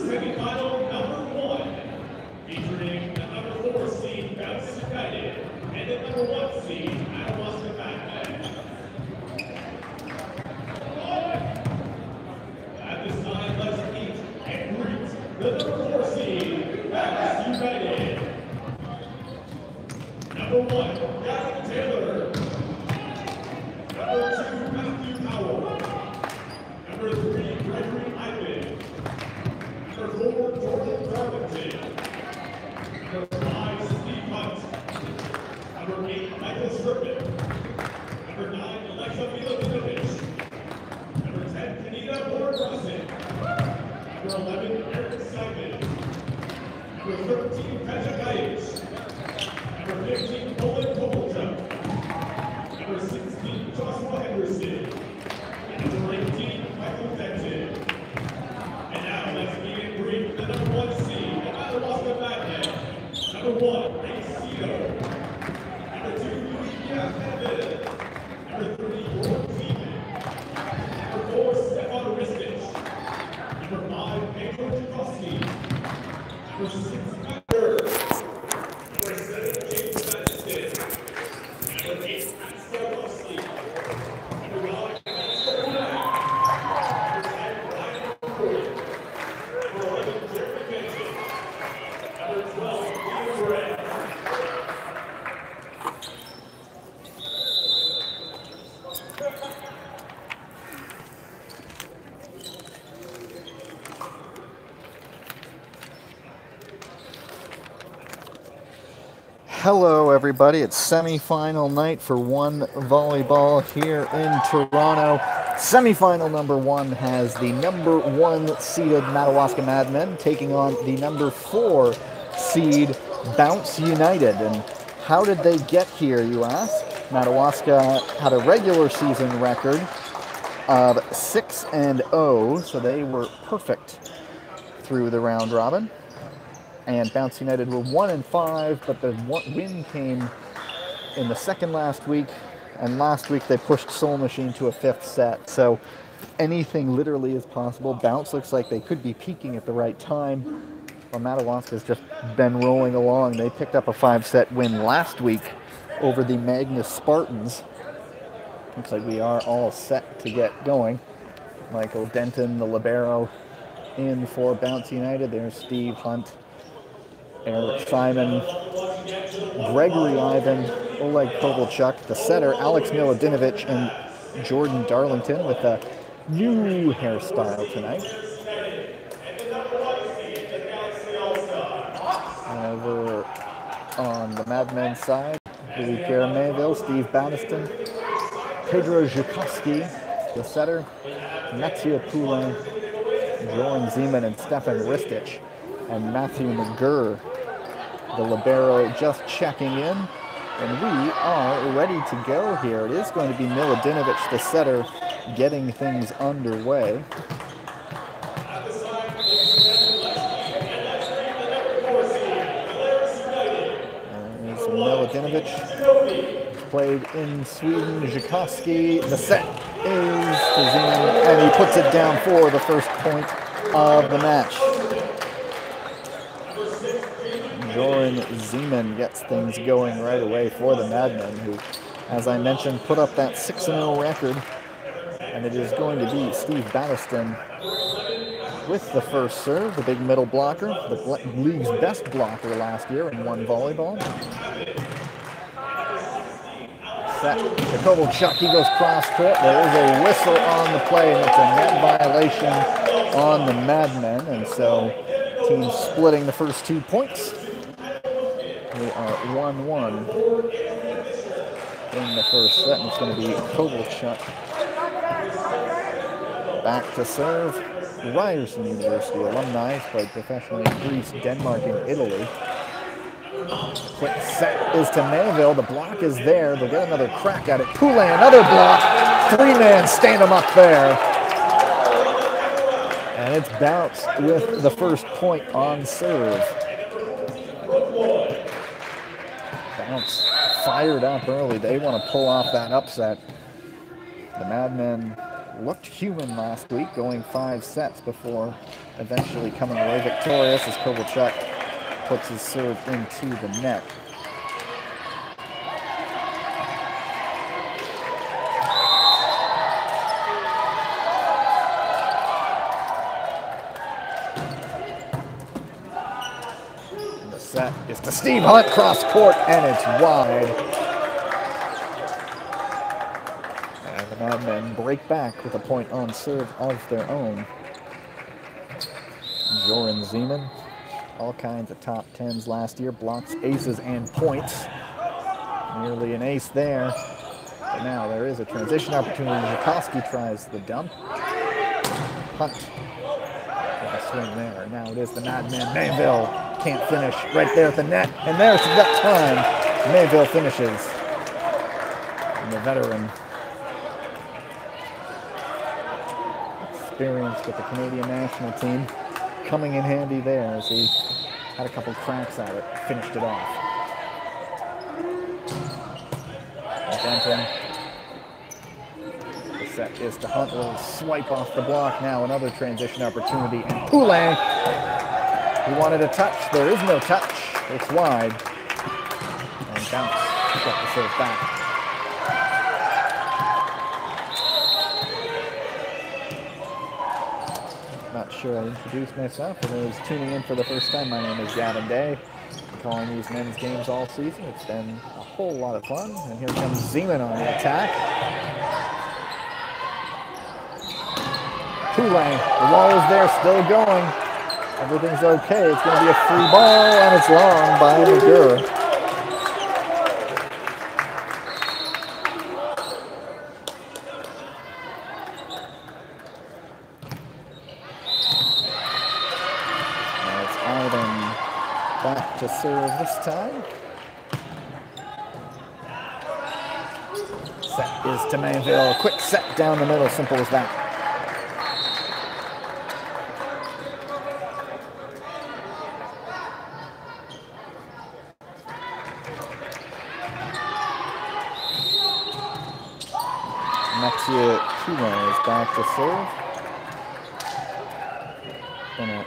Semifinal number 1, featuring the number 4 seed, Bounce United, and the number 1 seed, Madawaska Madmen. At this time, let's meet and greet the number 4 seed, Bounce United. Number 1, Gavin Taylor. Number 2, Matthew Powell. Number 3, Gregory Ivan. Number 4, Jordan Darlington. Number 5, Steve Hunt. Number 8, Michael Sherman. Number 9, Alexa Milojevic. Number 10, Kenita Moore-Russell. Number 11, Eric Simon. Number 13, Patrick Hayes. Number 15, Colin Kovalchuk. Number 16, Joshua Henderson. And number 18, Michael Benton. And now let's meet and greet the number 1 seed, the Madawaska Madmen. Number 1, Ray Cito. Number 2, Lucia Evan. Number 3, Jordan Zeman. Number 4, Stefan Ristich. Number 5, Pedro Tchaikovsky. Number 6, Matt Burr. Number 7, James Madison. Number 8, Matt Stokowski. Number 9, Hello everybody, it's semi-final night for One Volleyball here in Toronto. Semi-final number 1 has the number 1 seeded Madawaska Madmen taking on the number 4 seed Bounce United. And how did they get here, you ask? Madawaska had a regular season record of 6-0, so they were perfect through the round robin. And Bounce United were 1-5, but the win came in the second last week, and last week they pushed Soul Machine to a 5th set. So anything literally is possible. Bounce looks like they could be peaking at the right time. Well, Madawaska's just been rolling along. They picked up a 5-set win last week over the Magnus Spartans. Looks like we are all set to get going. Michael Denton, the libero, in for Bounce United. There's Steve Hunt, Eric Simon, Gregory Ivan, Oleg Kovalchuk, the setter, Alex Milodinovic, and Jordan Darlington with a new hairstyle tonight. Over on the Madmen side, Louis-Pierre Mayville, Steve Baniston, Pedro Zhukovsky, the setter, Mathieu Poulin, Jordan Zeman, and Stefan Ristich, and Matthew McGurr, the libero, just checking in. And we are ready to go here. It is going to be Milodinovic, the setter, getting things underway. There's Milodinovic, played in Sweden. Zhukovsky, the set is to Zeman, and he puts it down for the first point of the match. Jordan Zeman gets things going right away for the Madmen, who, as I mentioned, put up that 6-0 record. And it is going to be Steve Baniston with the first serve, the big middle blocker, the league's best blocker last year in One Volleyball. Set to Kovalchuk, he goes cross-court. There is a whistle on the play, and it's a net violation on the Madmen. And so, teams splitting the first 2 points. We are 1-1 in the first set, and it's going to be Kovalchuk back to serve. Ryerson University alumni, played professionally in Greece, Denmark, and Italy. Quick set is to Mayville. The block is there. They'll get another crack at it. Poulin, another block. 3-man stand him up there. And it's Bounce with the first point on serve. Bounce fired up early. They want to pull off that upset. The Madmen looked human last week, going 5 sets before eventually coming away victorious as Kovalchuk puts his serve into the net. The set is to Steve Hunt, cross court, and it's wide. And the Madmen break back with a point on serve of their own. Joran Zeman, all kinds of top 10s last year, blocks, aces, and points. Nearly an ace there. But now there is a transition opportunity. Zukowski tries the dump. Hunt with a swing there. Now it is the Madmen. Mayville can't finish right there at the net. And there's that time. Mayville finishes. And the veteran, experience with the Canadian national team, coming in handy there as he had a couple cracks at it, finished it off. Benton. The set is to Hunt, a little swipe off the block. Now another transition opportunity, and Poulet, he wanted a touch. There is no touch. It's wide. And Bounce got the serve back. Not sure I introduced myself. For those tuning in for the first time, my name is Gavin Day. I'm calling these men's games all season. It's been a whole lot of fun. And here comes Zeman on the attack. Poulet, the wall is there, still going. Everything's okay. It's going to be a free ball, and it's long by McGurr. Back to serve this time. Set is to Mayville. Quick set down the middle, simple as that. Mathieu Poulet is back to serve. Been a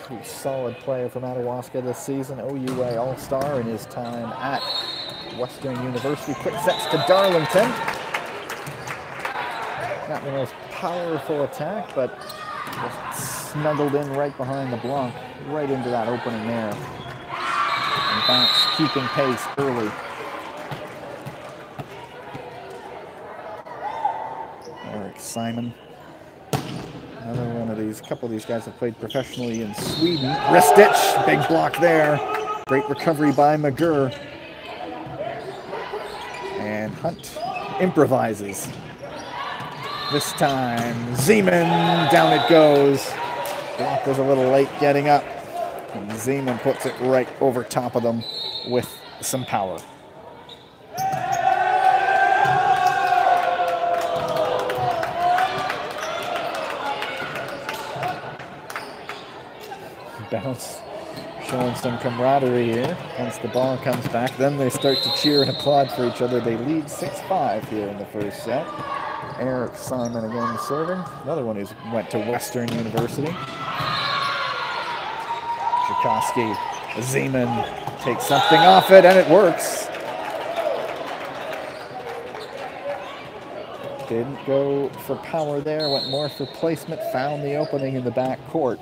pretty solid player for Madawaska this season. OUA All-Star in his time at Western University. Quick sets to Darlington. Not the most powerful attack, but just snuggled in right behind the block, right into that opening there. And Bounce keeping pace early. Eric Simon. Another one of these, a couple of these guys have played professionally in Sweden. Ristich, big block there. Great recovery by McGurr. And Hunt improvises. This time, Zeman, down it goes. Block was a little late getting up. And Zeman puts it right over top of them with some power. Bounce showing some camaraderie here once the ball comes back. Then they start to cheer and applaud for each other. They lead 6-5 here in the first set. Eric Simon again serving. Another one who went to Western University. Zukowski, Zeman takes something off it, and it works. Didn't go for power there, went more for placement, found the opening in the back court.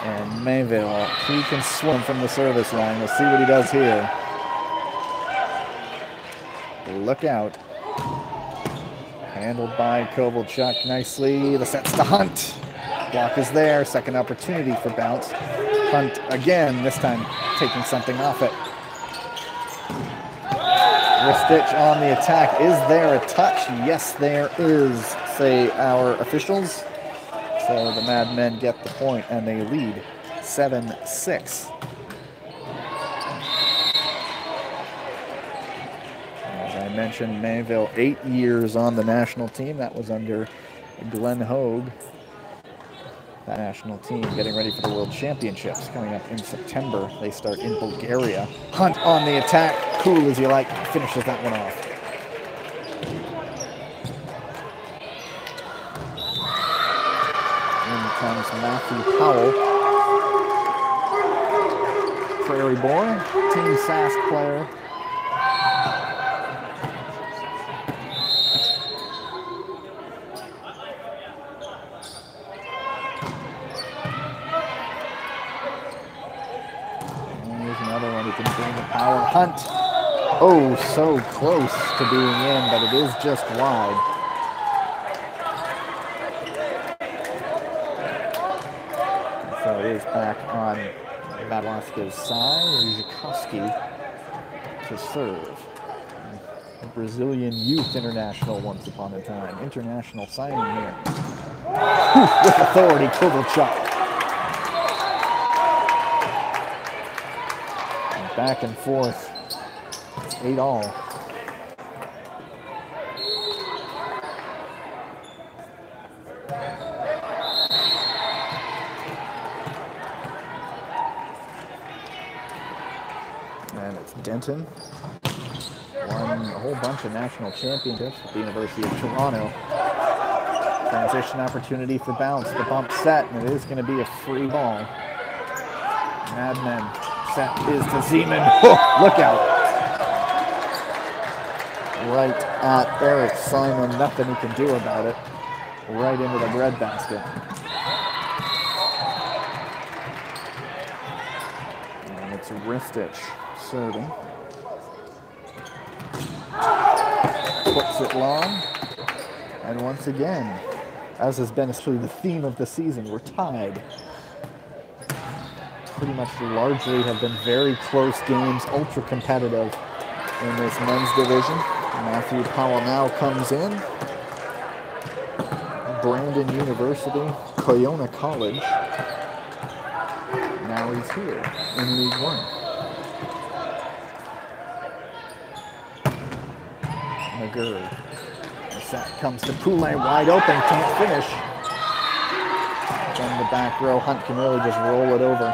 And Mayville, he can swim from the service line. We'll see what he does here. Look out. Handled by Kovalchuk nicely. The set's to Hunt. Block is there. Second opportunity for Bounce. Hunt again, this time taking something off it. Ristich on the attack. Is there a touch? Yes, there is, say our officials. So the Madmen get the point, and they lead 7-6. As I mentioned, Mayville 8 years on the national team. That was under Glenn Hogue. That national team getting ready for the World Championships coming up in September. They start in Bulgaria. Hunt on the attack. Cool as you like. Finishes that one off. comes Matthew Powell. Prairie boy, Team Sask player. And here's another one who can bring the power. Hunt. Oh, so close to being in, but it is just wide. So it is back on Madawaska's side. Zhikowski to serve. A Brazilian youth international once upon a time. International signing here. With authority, Kovalchuk. And back and forth. It's 8-all. And it's Denton. Won a whole bunch of national championships at the University of Toronto. Transition opportunity for bounce. The bump set, and it is going to be a free ball. Madmen set is to Zeman. Oh, look out. Right at Eric Simon. Nothing he can do about it. Right into the breadbasket. And it's Ristich serving. Puts it long. And once again, as has been actually the theme of the season, we're tied. Pretty much largely have been very close games, ultra competitive in this men's division. Matthew Powell now comes in. Brandon University, Coyona College. Now he's here in League One. McGurry. The set comes to Poulin, wide open, can't finish. From the back row, Hunt can really just roll it over.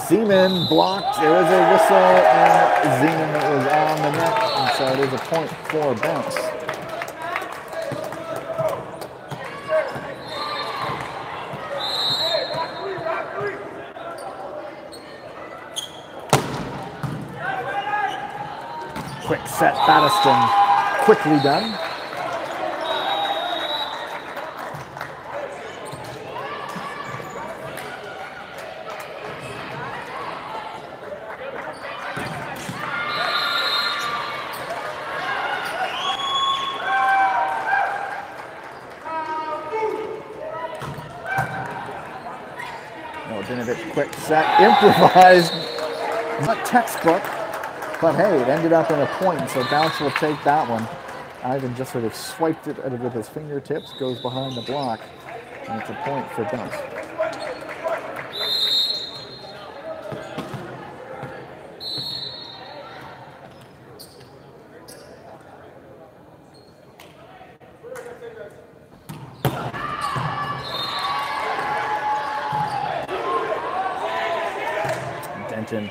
Zeman blocked, there is a whistle, and Zeman was on the net, and so it is a point for bounce. Quick set, Battiston, quickly done. Quick set, improvised, not textbook, but hey, it ended up in a point, so bounce will take that one. Ivan just sort of swiped it with his fingertips, goes behind the block, and it's a point for bounce.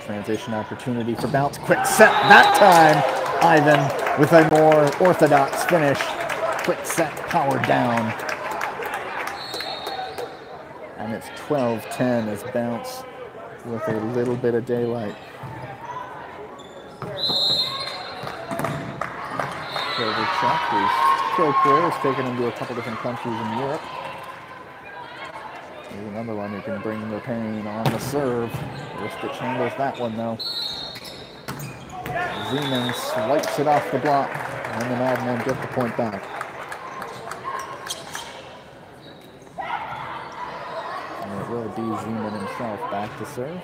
Transition opportunity for bounce. Quick set that time. Ivan with a more orthodox finish. Quick set, powered down. And it's 12-10 as bounce with a little bit of daylight. Kovalchuk, whose pro career has taken him to a couple different countries in Europe. Here's another one who can bring the pain on the serve. Ristich handles that one though. Zeman swipes it off the block, and the Madmen get the point back. And it will be Zeman himself back to serve.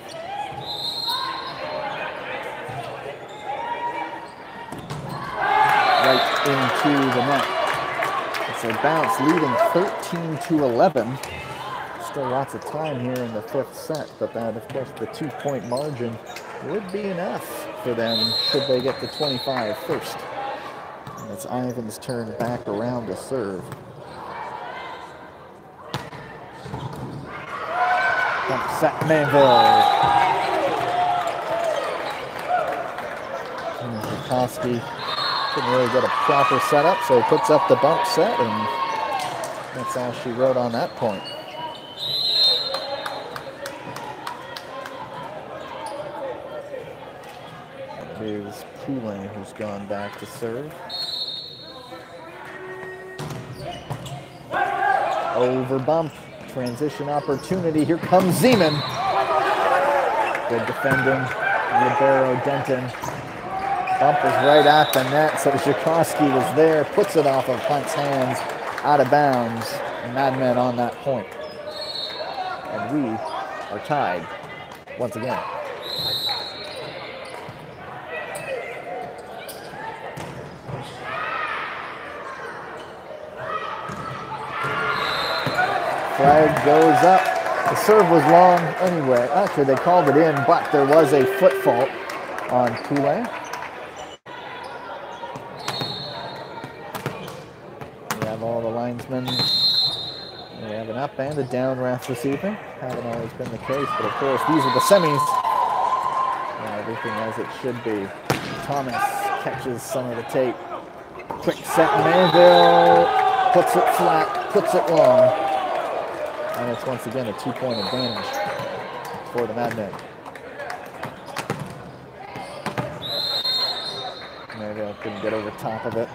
Right into the net. It's a bounce leading 13-11. Still lots of time here in the fifth set, but that, of course, the 2-point margin would be enough for them should they get to 25 first. And it's Ivan's turn back around to serve. Bump set, Manville. And Zhikowski couldn't really get a proper setup, so he puts up the bump set, and That's all she wrote on that point. Here's Poulin, who's gone back to serve. Over bump, transition opportunity. Here comes Zeman. Good defending, Libero Denton. Bump is right at the net, so Zhikowski was there, puts it off of Hunt's hands, out of bounds. Madmen on that point. And we are tied once again. Flag goes up. The serve was long anyway. Actually, they called it in, but there was a foot fault on Poulin. We have all the linesmen. We have an up and a down ref this evening. Haven't always been the case, but of course these are the semis. And everything as it should be. Thomas catches some of the tape. Quick set, Manville puts it flat, puts it long. And it's once again a 2-point advantage for the Madmen. Manville couldn't get over top of it.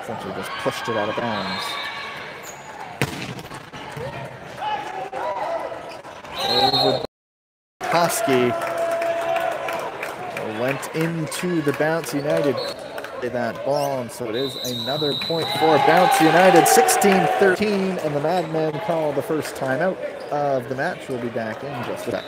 Essentially just pushed it out of bounds. Over Koski went into the Bounce United that ball, and so it is another point for Bounce United. 16-13, and the Madmen call the first timeout of the match. We'll be back in just a sec.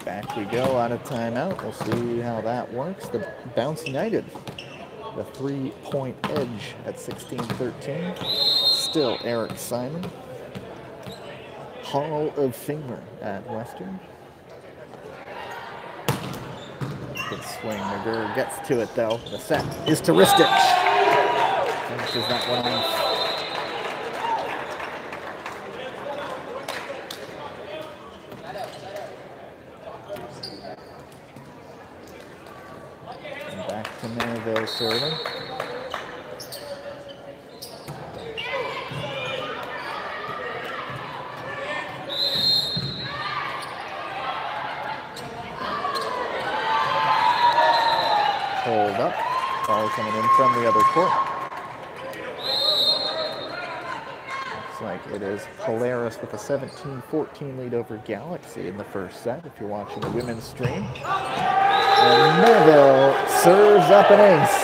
Back we go out of timeout. We'll see how that works. The Bounce United, the 3-point edge at 16-13. Still Eric Simon. Hall of Famer at Western. Good swing. McGurr gets to it though. The set is to Ristich. Finishes that one off. Serving. Hold up. Ball coming in from the other court. Looks like it is Polaris with a 17-14 lead over Galaxy in the first set, if you're watching the women's stream. And Melville serves up an ace.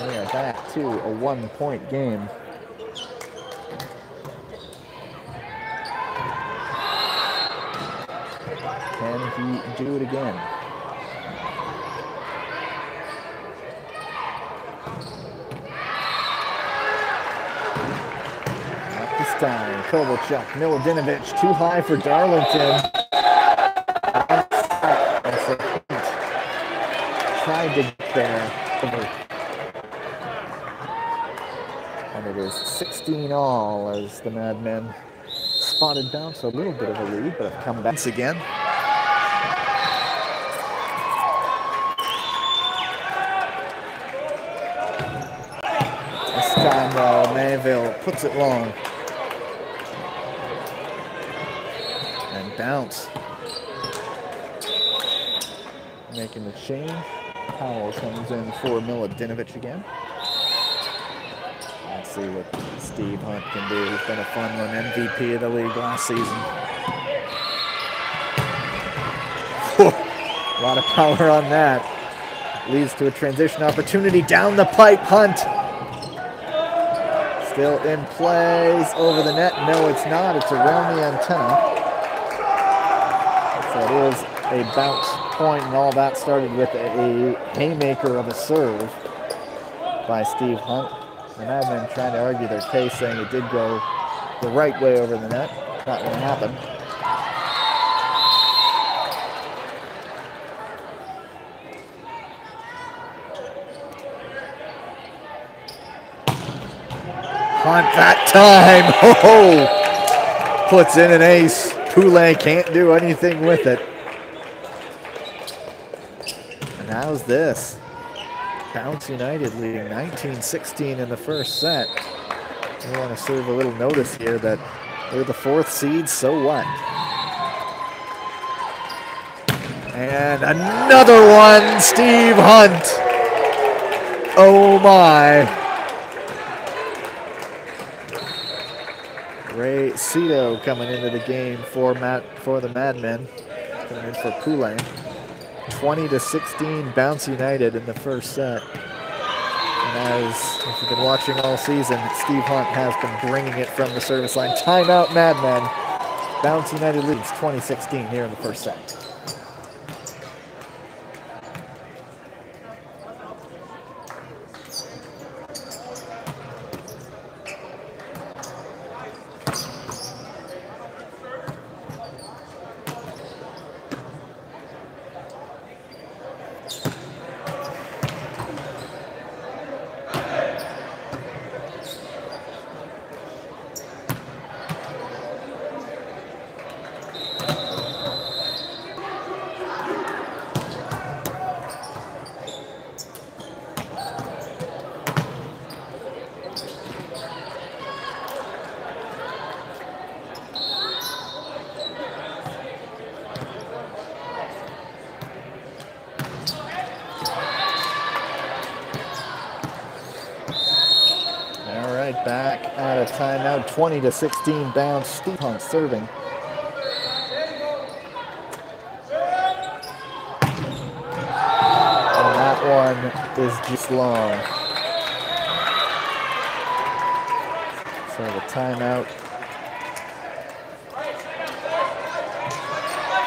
We are back to a 1-point game. Can he do it again? Not this time. Kovalchuk, Miladinovich, too high for Darlington. Tried to get there. And it is 16-all as the Madmen spotted Bounce a little bit of a lead, but have come back once again. This time though, Mayville puts it long. And Bounce making the change. Powell comes in for Miladinovich again. Let's see what Steve Hunt can do. He's been a fun one, MVP of the league last season. A lot of power on that. Leads to a transition opportunity down the pipe. Hunt Still in place, over the net. No, it's not. It's around the antenna. So it is a bounce point, and all that started with a haymaker of a serve by Steve Hunt. The Madmen trying to argue their case, saying it did go the right way over the net. Not going to happen. Hunt that time, oh, puts in an ace. Poulet can't do anything with it. And how's this? Bounce United leading 19-16 in the first set. We want to serve a little notice here that they're the 4th seed, so what? And another one, Steve Hunt. Oh my. Ray Cito coming into the game for the Madmen, coming in for Poulet. 20-16 Bounce United in the first set. And as if you've been watching all season, Steve Hunt has been bringing it from the service line. Timeout, Madmen. Bounce United leads 20-16 here in the first set. Back out of timeout, 20-16 Bounce. Steve Hunt serving. And that one is just long. So the timeout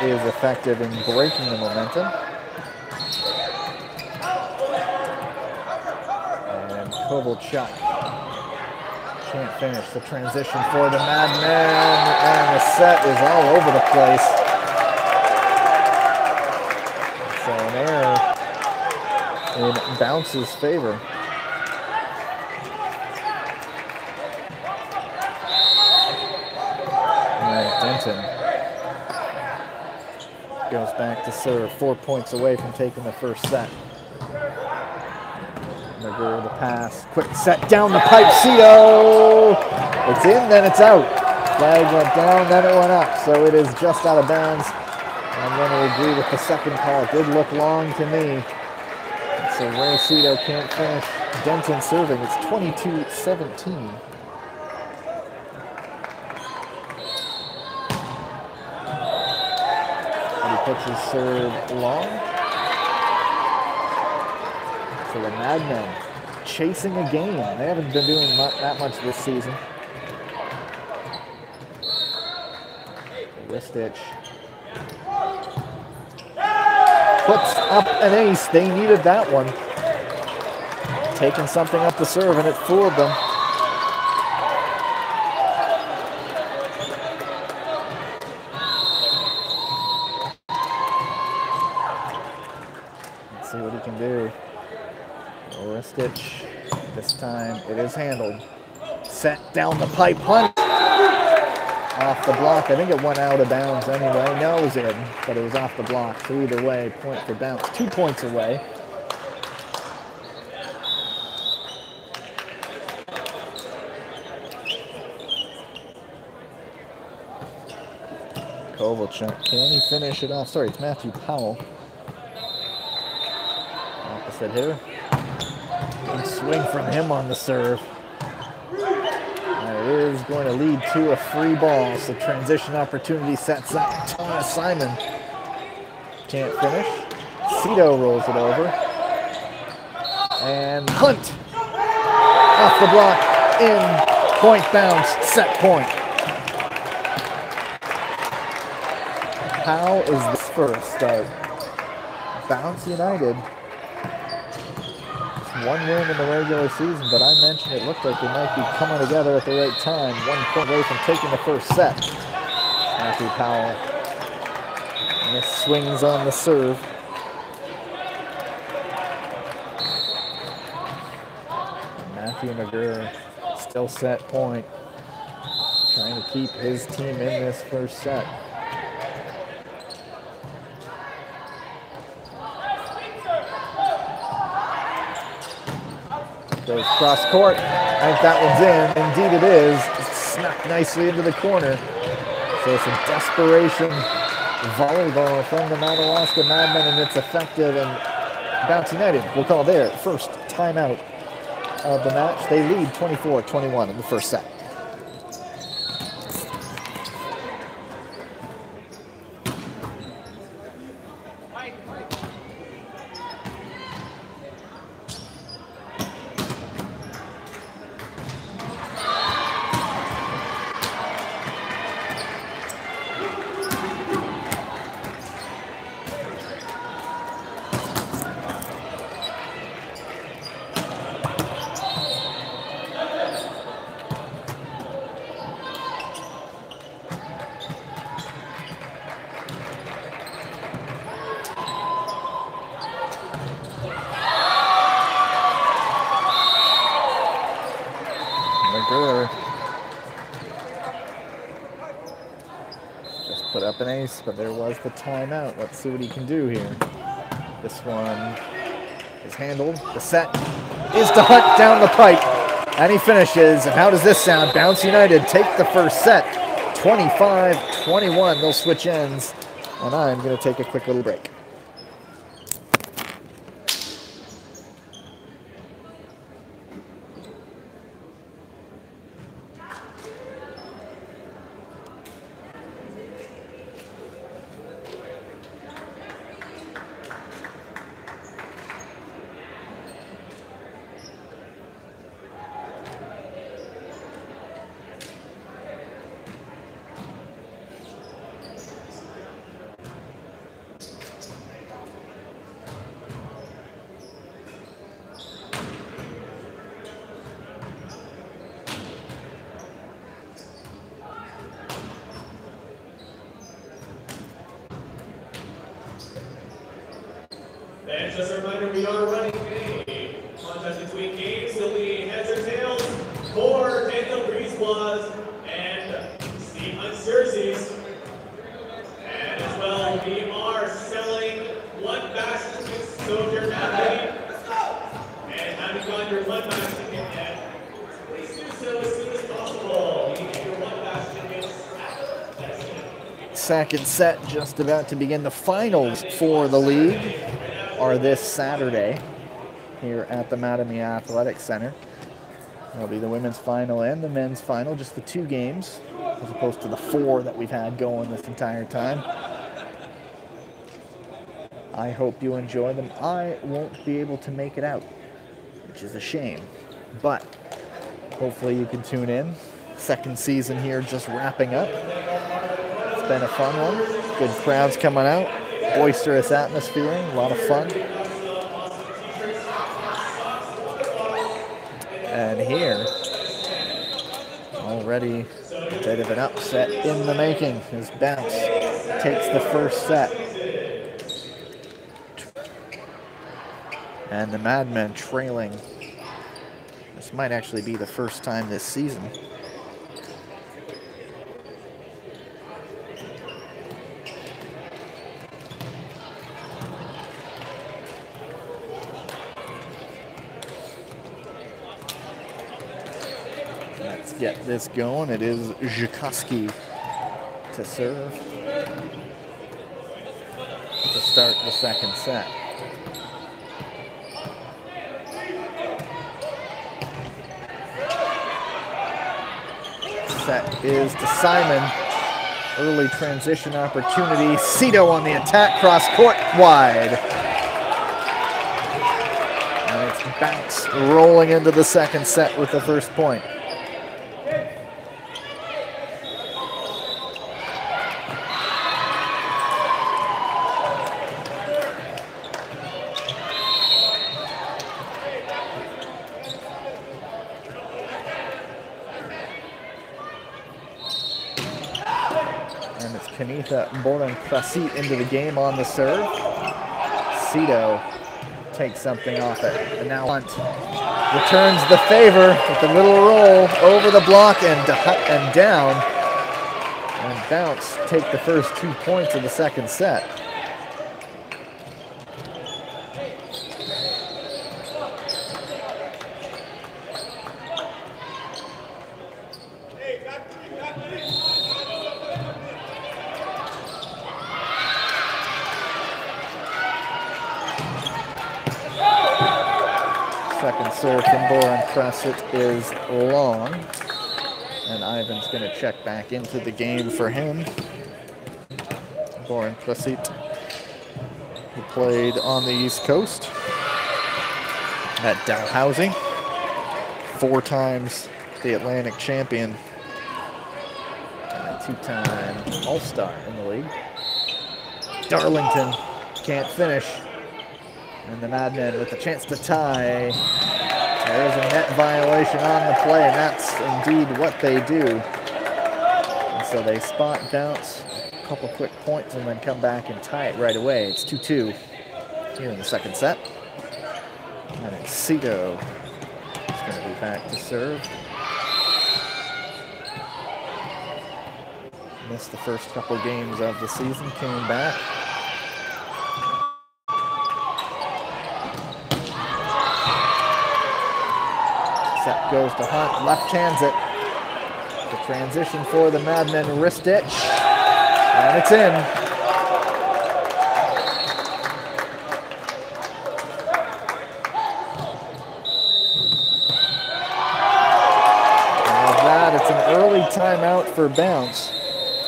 is effective in breaking the momentum. And Kovalchuk can't finish the transition for the Madmen, and the set is all over the place. So an error in Bounce's favor. And Denton goes back to serve, 4 points away from taking the first set. McGurr the pass, quick set down the pipe, Cito! It's in, then it's out. Flag went down, then it went up, so it is just out of bounds. I'm going to agree with the second call. It did look long to me. So Ray Cito can't finish. Denton serving, it's 22-17. But he pitches serve long. So the Madmen chasing a game. They haven't been doing that much this season. Ristich puts up an ace. They needed that one. Taking something up the serve, and it fooled them. Let's see what he can do. Ristich, this time it is handled. Set down the pipe, Hunt off the block. I think it went out of bounds anyway. No, it was in, but it was off the block. So either way, point for Bounce. 2 points away. Kovalchuk, can he finish it off? Sorry, it's Matthew Powell. Opposite here. Good swing from him on the serve. And it is going to lead to a free ball. So transition opportunity sets up. Thomas Simon can't finish. Cito rolls it over. And Hunt off the block in. Point bounce, set point. How is this for a start? Bounce United. It's one win in the regular season, but I mentioned it looked like they might be coming together at the right time. 1 point away from taking the first set. Matthew Powell. And this swings on the serve. Matthew McGurr still set point. Trying to keep his team in this first set. Goes cross court. I think that one's in. Indeed it is. Snuck nicely into the corner. So some desperation volleyball from the Madawaska Madmen, and it's effective. And Bounce United will call their first timeout of the match. They lead 24-21 in the first set. Just put up an ace, but there was the timeout. Let's see what he can do here. This one is handled. The set is to Hunt down the pipe, and he finishes. And how does this sound? Bounce United take the first set, 25-21. They'll switch ends, and I'm going to take a quick little break. And just a reminder, we are running a contest between games. There'll be heads or tails for Daniel Griezwas and Steve Hunt's jerseys. And as well, we are selling one basket tickets. So if you're not ready and haven't gotten your one basket ticket yet, please do so as soon as possible. You can get your one basket tickets at the Second set just about to begin. The finals for the league are this Saturday here at the Mattamy Athletic Center. It'll be the women's final and the men's final, just the 2 games, as opposed to the 4 that we've had going this entire time. I hope you enjoy them. I won't be able to make it out, which is a shame, but hopefully you can tune in. Second season here just wrapping up. It's been a fun one. Good crowds coming out. Boisterous atmosphere, a lot of fun. And here, already a bit of an upset in the making as Bounce takes the first set. And the Madmen trailing. This might actually be the first time this season. Let's get this going. It is Zhikoski to serve to start the second set. Set is to Simon. Early transition opportunity. Cito on the attack, cross court, wide. And it's Bounce rolling into the second set with the first point. And it's Kanitha Boran-Prasit into the game on the serve. Cito takes something off it. And now Hunt returns the favor with a little roll over the block and down. And Bounce take the first 2 points of the second set. Second serve from Boran-Prasit is long, and Ivan's going to check back into the game for him. Boran-Prasit, who played on the East Coast at Dalhousie, 4 times the Atlantic champion, and a 2-time All-Star in the league. Darlington can't finish. And the Madmen with a chance to tie. There is a net violation on the play, and that's indeed what they do. And so they spot Bounce, a couple quick points, and then come back and tie it right away. It's 2-2 here in the second set. And it's Cito who's going to be back to serve. Missed the first couple games of the season, came back. Set goes to Hunt, left hands it. The transition for the Madmen, wrist itch, and it's in. And with that, it's an early timeout for Bounce.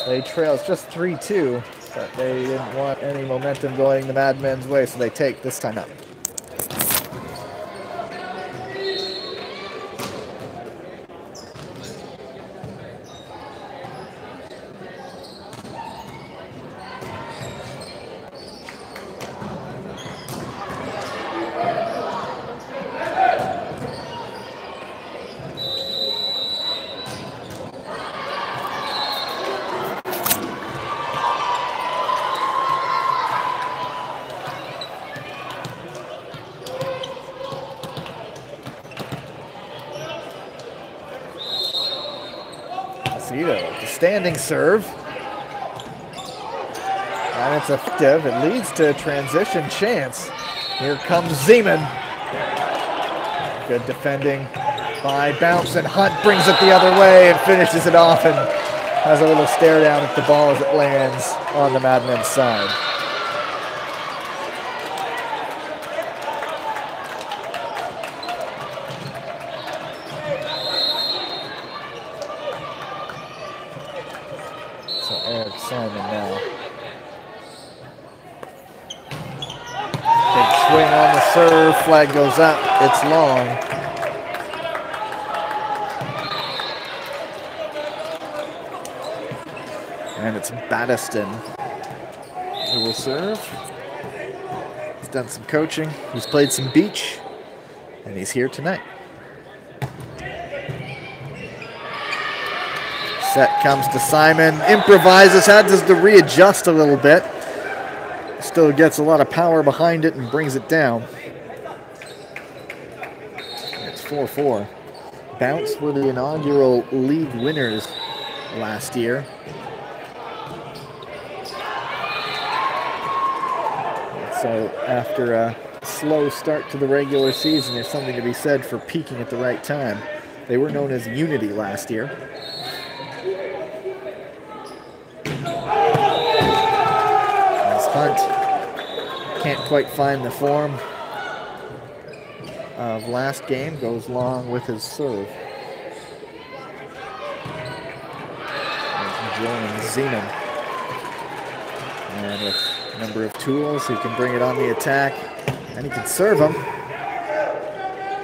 They trail, it's just 3-2, but they didn't want any momentum going the Madmen's way, so they take this timeout. The standing serve, and it's effective. It leads to a transition chance. Here comes Zeman. Good defending by Bounce, and Hunt brings it the other way and finishes it off and has a little stare down at the ball as it lands on the Madmen's side. Simon now. Big swing on the serve, flag goes up, it's long. And it's Battiston who will serve. He's done some coaching, he's played some beach, and he's here tonight. Set comes to Simon, improvises, has to readjust a little bit. Still gets a lot of power behind it and brings it down. It's 4-4. Bounce were the inaugural league winners last year. So after a slow start to the regular season, there's something to be said for peaking at the right time. They were known as Unity last year. Hunt can't quite find the form of last game, goes long with his serve. Enjoying Zeman. And with a number of tools, he can bring it on the attack, and he can serve him.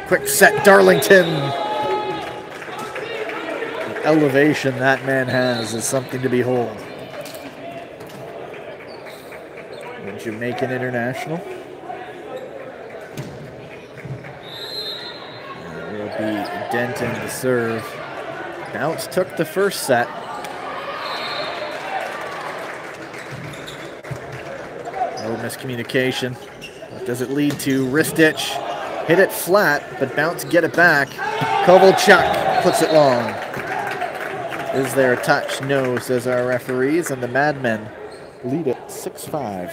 Quick set, Darlington. The elevation that man has is something to behold. Jamaican international. It will be Denton to serve. Bounce took the first set. little miscommunication. What does it lead to? Wristich. Hit it flat, but Bounce get it back. Kovalchuk puts it long. Is there a touch? No, says our referees, and the Madmen lead it 6-5.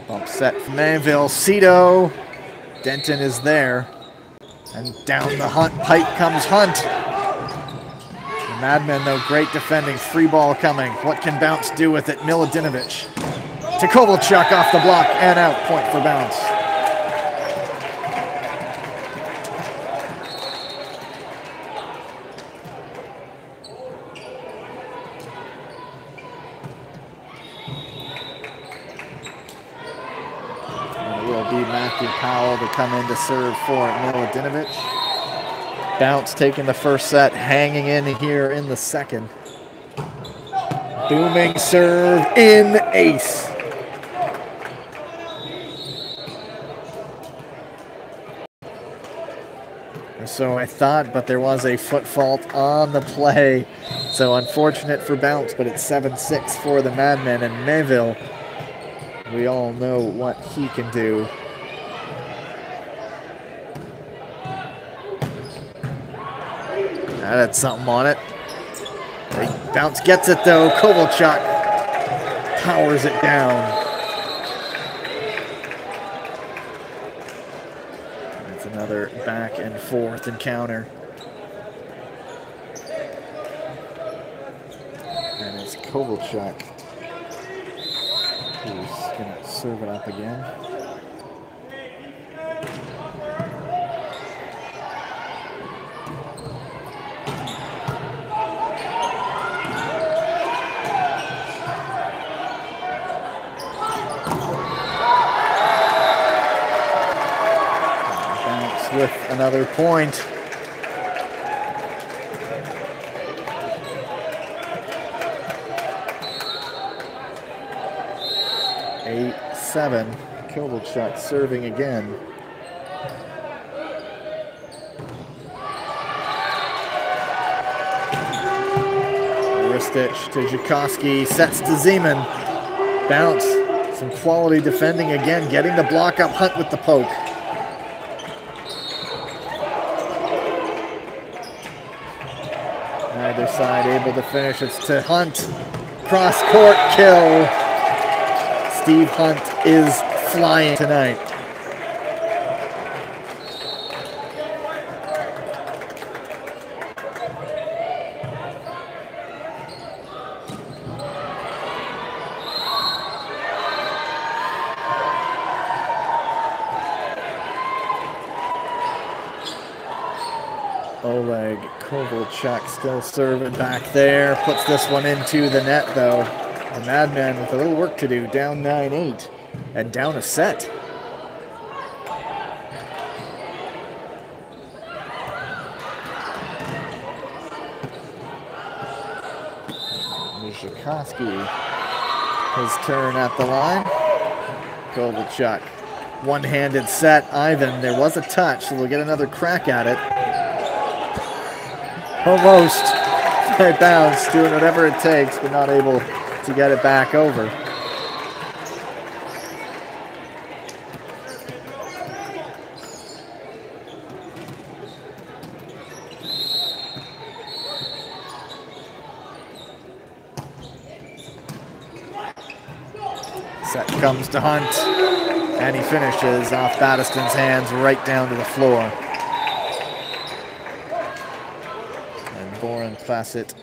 Bump set from Mayville. Cito. Denton is there. And down the pipe comes Hunt. The Madmen, though, great defending. Free ball coming. What can Bounce do with it? Miladinovich to Kovalchuk off the block and out. Point for Bounce. Matthew Powell to come in to serve for Miladinovich. Bounce taking the first set, hanging in here in the second. Booming serve in, ace. So I thought, but there was a foot fault on the play. So unfortunate for Bounce, but it's 7-6 for the Madmen, and Mayville, we all know what he can do. That had something on it. Bounce gets it though. Kovalchuk powers it down. That's another back and forth encounter. And it's Kovalchuk who's going to serve it up again. With another point. Eight, 7. Kovalchuk serving again. Ristich to Zhukovsky, sets to Zeman. Bounce, some quality defending again, getting the block up. Hunt with the poke. Either side able to finish. It's to Hunt. Cross court kill. Steve Hunt is flying tonight. Oleg Kovalchuk still serving back there. Puts this one into the net, though. The Madmen with a little work to do, down 9-8 and down a set. Zhukovsky, his turn at the line. Kovalchuk, one-handed set. Ivan, there was a touch, so we'll get another crack at it. Almost by Bounce, doing whatever it takes, but not able to get it back over. Set comes to Hunt, and he finishes off Battiston's hands right down to the floor. Boren Classett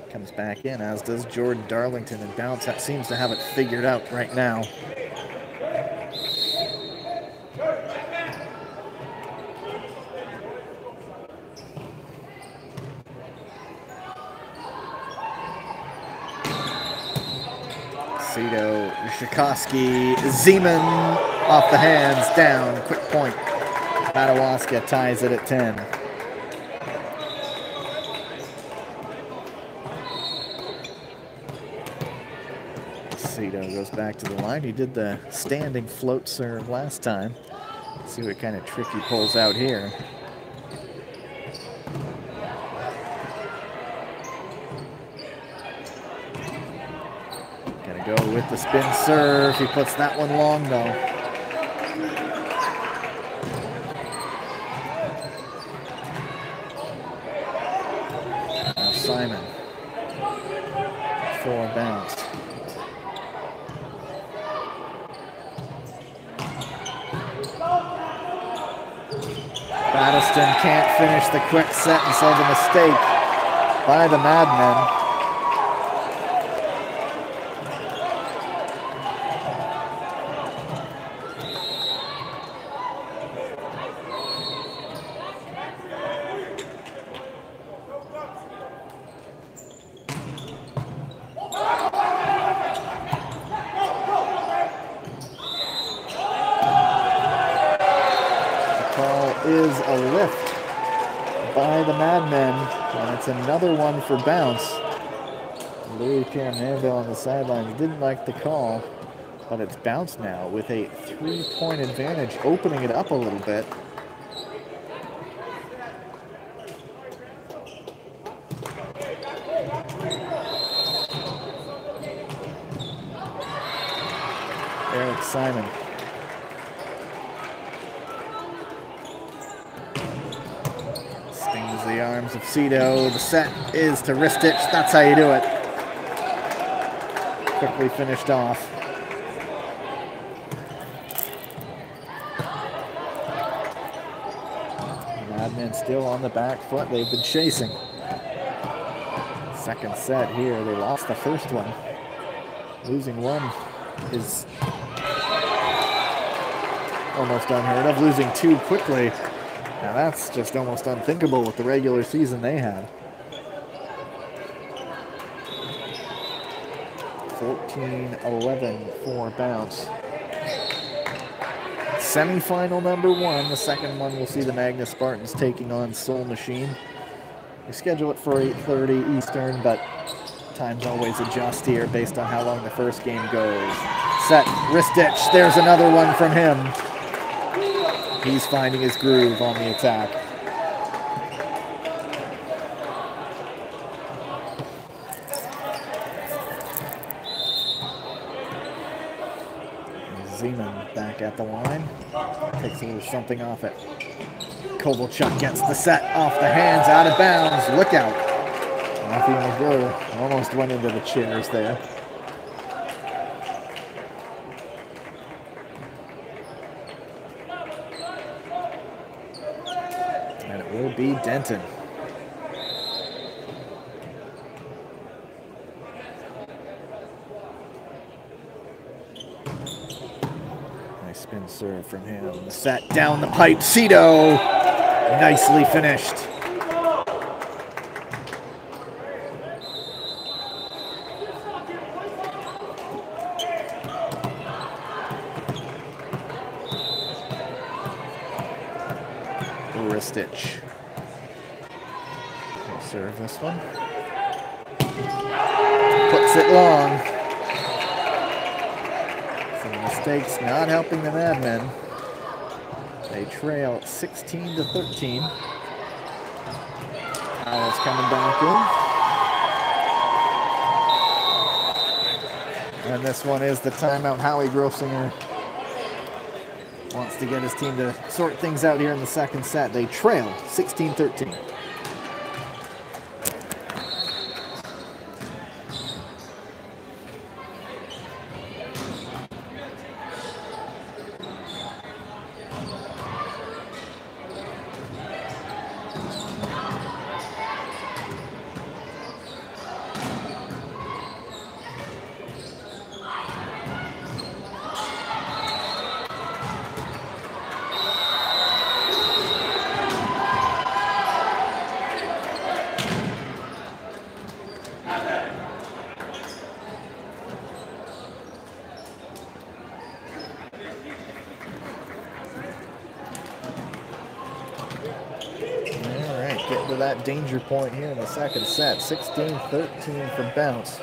comes back in, as does Jordan Darlington, and Bounce seems to have it figured out right now. Cito, Zhukovsky, Zeman off the hands, down, quick point. Madawaska ties it at 10. Cito goes back to the line. He did the standing float serve last time. Let's see what kind of trick he pulls out here. Gonna go with the spin serve. He puts that one long though. Now Simon. 4 bounce. Battleston can't finish the quick set, and so the mistake by the Madmen. Is a lift by the Madmen, and it's another one for bounce. Louis Pierre Manville on the sidelines didn't like the call, but it's bounce now with a 3-point advantage, opening it up a little bit. Eric Simon. The arms of Cito. The set is to wristitch. That's how you do it. Quickly finished off. Madmen still on the back foot. They've been chasing. Second set here. They lost the first one. Losing one is almost unheard of. Losing 2 quickly. Now that's just almost unthinkable with the regular season they had. 14-11 for bounce. Semi-final number 1. The second one will see the Magnus Spartans taking on Soul Machine. We schedule it for 8:30 Eastern, but times always adjust here based on how long the first game goes. Set, wristitch. There's another one from him. He's finding his groove on the attack. Zeman back at the line. Takes a little something off it. Kovalchuk gets the set off the hands, out of bounds. Look out. Matthew McGurr almost went into the chairs there. Will be Denton. Nice spin serve from him. The set down the pipe. Cito nicely finished. Wristitch. Serve this one. Puts it long. Some mistakes not helping the Madmen. They trail 16-13. Powell's coming back in. And this one is the timeout. Howie Grossinger wants to get his team to sort things out here in the second set. They trail 16-13. To that danger point here in the second set. 16-13 for bounce.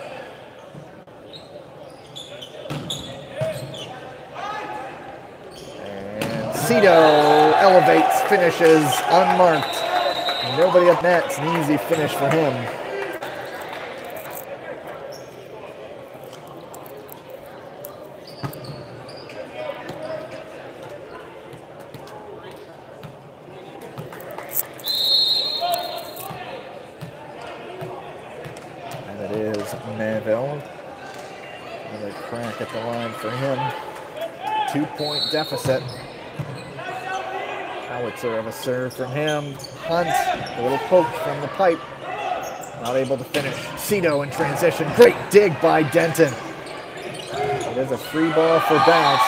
Cito elevates, finishes unmarked. Nobody at net. It's an easy finish for him. And it is Manville. Another crack at the line for him. 2-point deficit. Howitzer of a serve from him. Hunt, a little poke from the pipe. Not able to finish. Cito in transition. Great dig by Denton. It is a free ball for bounce.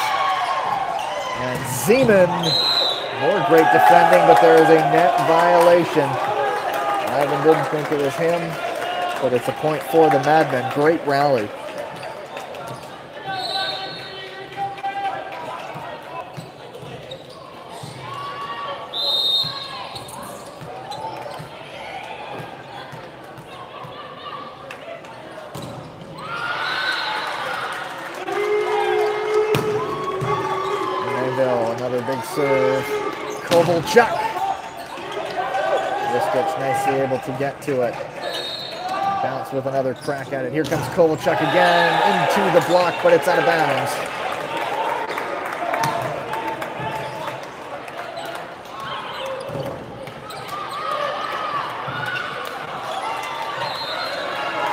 And Zeman, more great defending, but there is a net violation. Ivan didn't think it was him, but it's a point for the Madmen. Great rally. Another big serve. Kovalchuk. Ristich nicely able to get to it. Bounce with another crack at it. Here comes Kovalchuk again into the block, but it's out of bounds.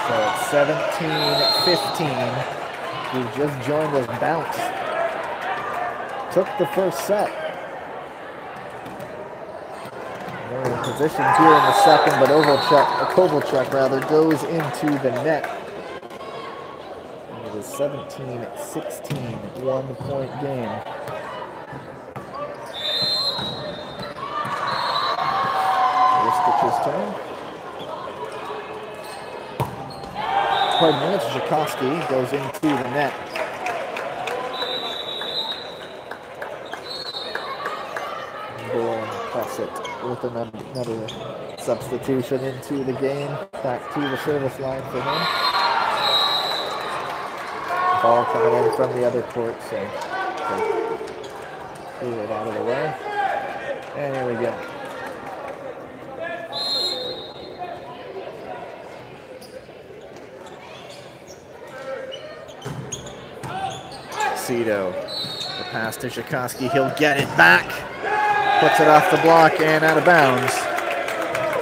So it's 17-15. We've just joined us bounce. Took the first set. They're in position here in the second, but Kovalchuk rather goes into the net. And it is 17-16, 1-point game. Ristich's turn. Pardon me, it's Zhukowski, goes into the net. With another substitution into the game. Back to the service line for him. Ball coming in from the other court, so clear it out of the way. And here we go. Cito, the pass to Zhukowski, he'll get it back. Puts it off the block and out of bounds.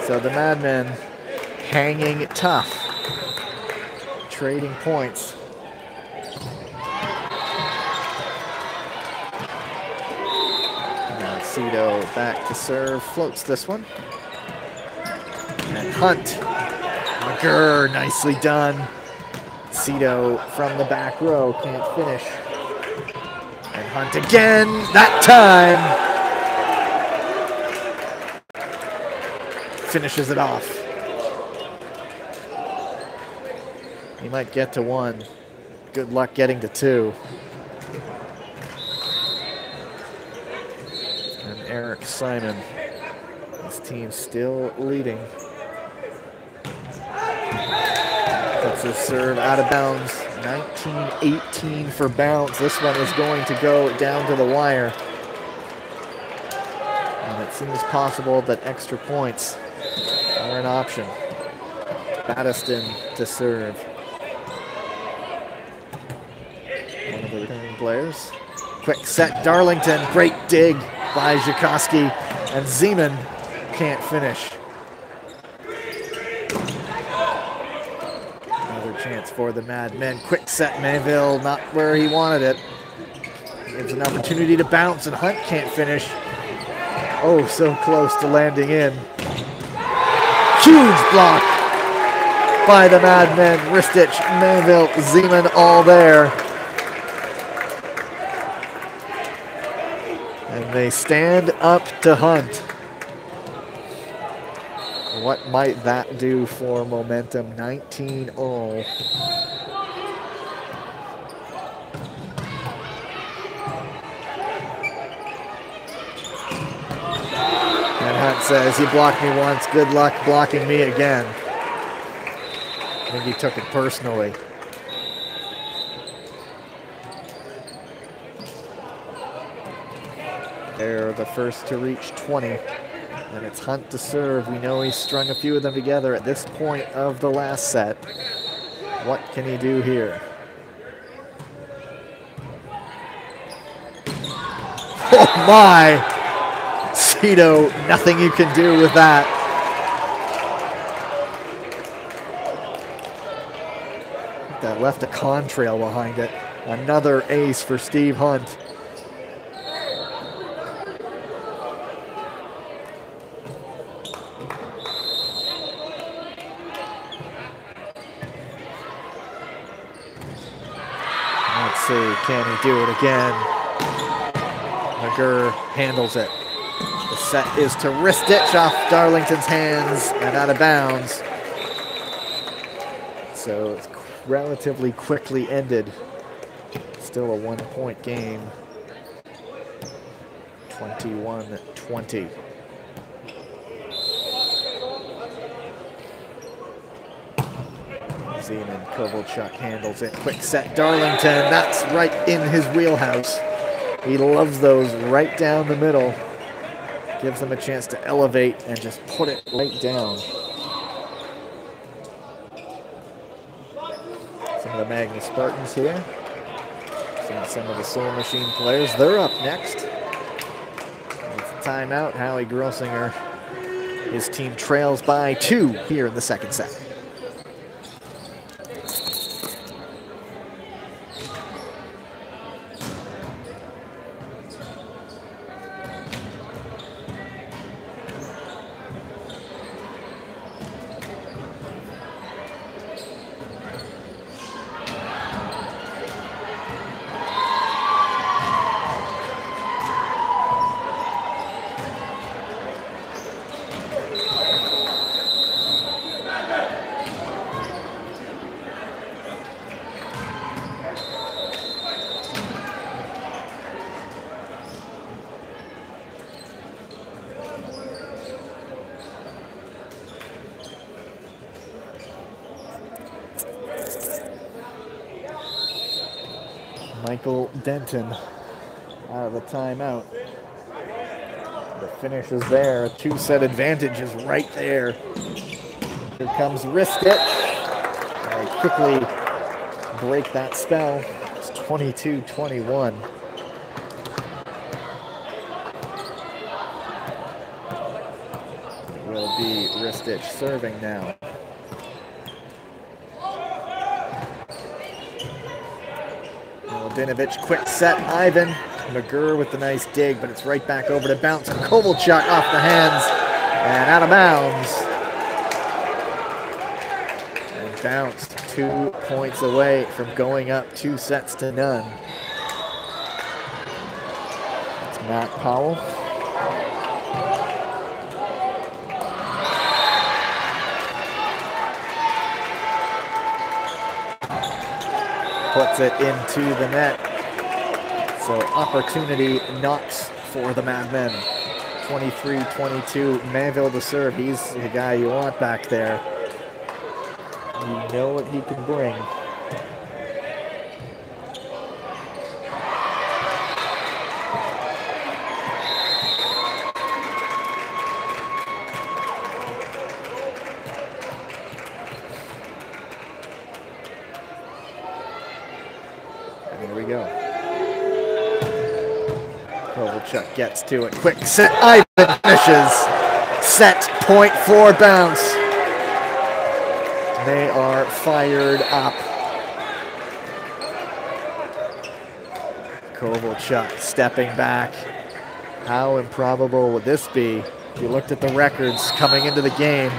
So the Madmen hanging tough. Trading points. Now Cito back to serve. Floats this one. And Hunt. McGurr, nicely done. Cito from the back row, can't finish. And Hunt again, that time. Finishes it off. He might get to one. Good luck getting to two. And Eric Simon, his team still leading. Puts his serve out of bounds. 19-18 for bounce. This one is going to go down to the wire. And it seems possible that extra points are an option. Battiston to serve. One of the returning players. Quick set, Darlington. Great dig by Zhukowski. And Zeman can't finish. Another chance for the Madmen. Quick set, Mayville, not where he wanted it. Gives an opportunity to bounce, and Hunt can't finish. Oh, so close to landing in. Huge block by the Madmen. Ristich, Mayville, Zeman all there. And they stand up to Hunt. What might that do for momentum? 19-0. And Hunt says, "You blocked me once, good luck blocking me again." I think he took it personally. They're the first to reach 20. And it's Hunt to serve. We know he's strung a few of them together at this point of the last set. What can he do here? Oh my! Cito, nothing you can do with that. That left a contrail behind it. Another ace for Steve Hunt. Let's see, can he do it again? McGurr handles it. The set is to wrist ditch off Darlington's hands and out of bounds. So it's relatively quickly ended. Still a 1-point game. 21-20. Zeman Kovalchuk handles it. Quick set, Darlington. That's right in his wheelhouse. He loves those right down the middle. Gives them a chance to elevate and just put it right down. Some of the Magna Spartans here. Some of the Soul Machine players. They're up next. It's a timeout. Howie Grossinger. His team trails by 2 here in the second set. Michael Denton out of the timeout. The finish is there. A 2-set advantage is right there. Here comes wrist ditch. They quickly break that spell. It's 22-21. It will be wrist ditch serving now. Dinovich, quick set, Ivan. McGurr with the nice dig, but it's right back over to bounce. Kovalchuk off the hands and out of bounds. And bounced 2 points away from going up 2-0. It's Matt Powell. Puts it into the net. So opportunity knocks for the Madmen. 23-22, Manville to serve. He's the guy you want back there. You know what he can bring. Here we go. Kovalchuk gets to it. Quick set. Ivan finishes. Set point for bounce. They are fired up. Kovalchuk stepping back. How improbable would this be if you looked at the records coming into the game?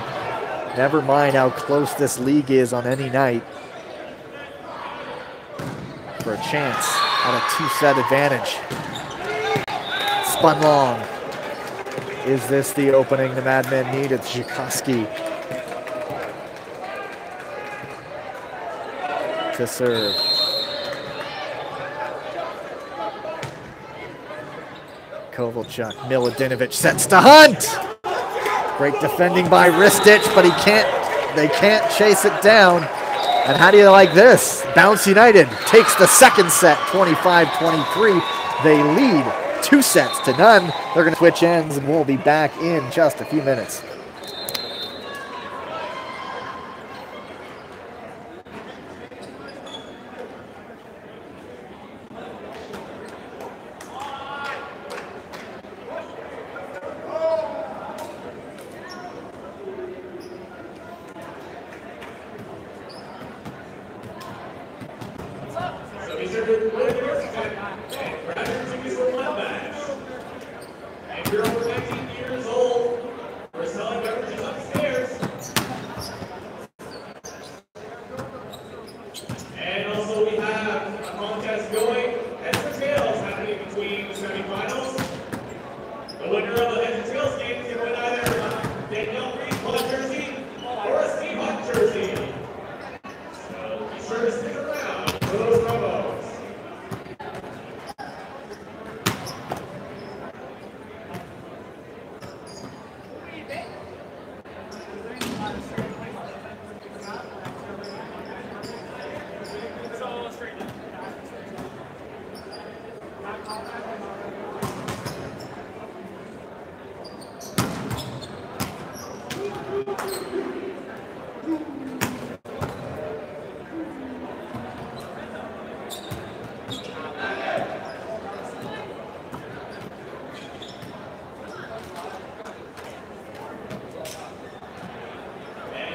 Never mind how close this league is on any night. For a chance at a 2-set advantage. Spun long. Is this the opening the Madmen needed? Zhikoski to serve. Kovalchuk, Miladinovich sets to Hunt. Great defending by Ristich, but they can't chase it down. And how do you like this? Bounce United takes the second set, 25-23. They lead 2-0. They're going to switch ends, and we'll be back in just a few minutes.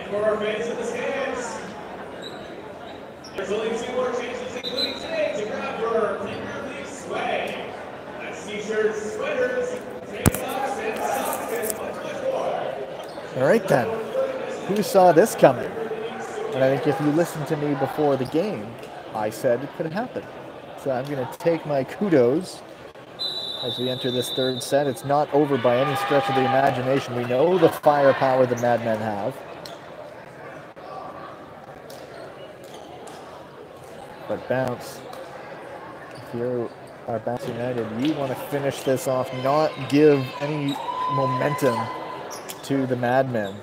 For our fans in the stands, there's only 2 more changes, including today, to grab your finger-leaf sway. That's t-shirts, sweaters, tank socks, and much more. All right then, who saw this coming? And I think if you listened to me before the game, I said it could happen. So I'm going to take my kudos as we enter this third set. It's not over by any stretch of the imagination. We know the firepower the Madmen have. But Bounce, if you are Bounce United, you want to finish this off, not give any momentum to the Madmen.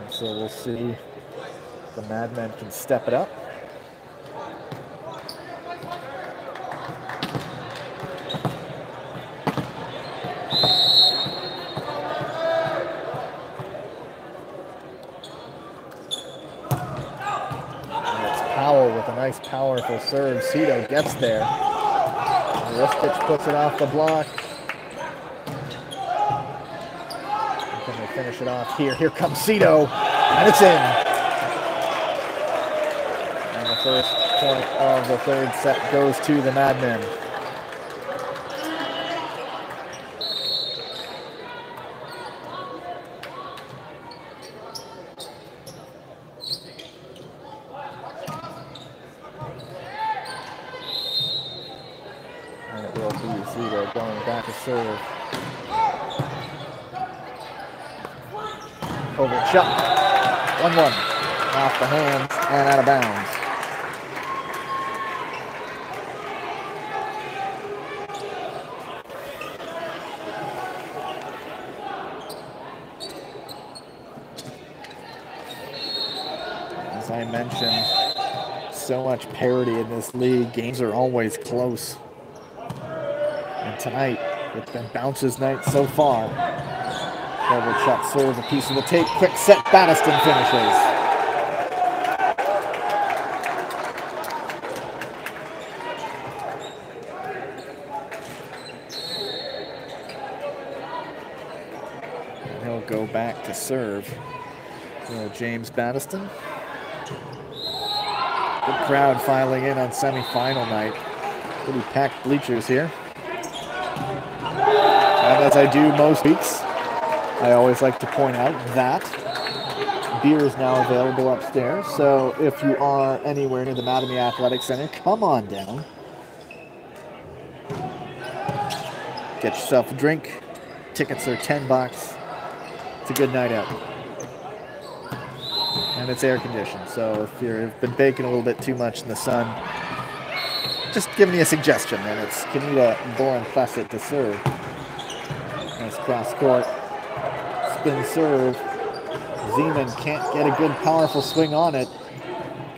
And so we'll see if the Madmen can step it up. With a nice powerful serve, Cito gets there. Ristich puts it off the block. Can they finish it off here? Here comes Cito, and it's in. And the first point of the third set goes to the Madmen. Going back to serve. Over the shot. 1-1. Off the hands and out of bounds. As I mentioned, so much parity in this league. Games are always close. Tonight, it's been Bounce's night so far. Double shot serve, a piece of the tape. Quick set, Battiston finishes. And he'll go back to serve. James Battiston. Good crowd filing in on semi-final night. Pretty packed bleachers here. And as I do most weeks, I always like to point out that beer is now available upstairs. So if you are anywhere near the Mattamy Athletic Center, come on down. Get yourself a drink. Tickets are $10. It's a good night out. And it's air conditioned. So if you've been baking a little bit too much in the sun, just giving you a suggestion. And it's Kenita Boren-Fessett to serve. Nice cross court. Spin serve. Zeman can't get a good powerful swing on it.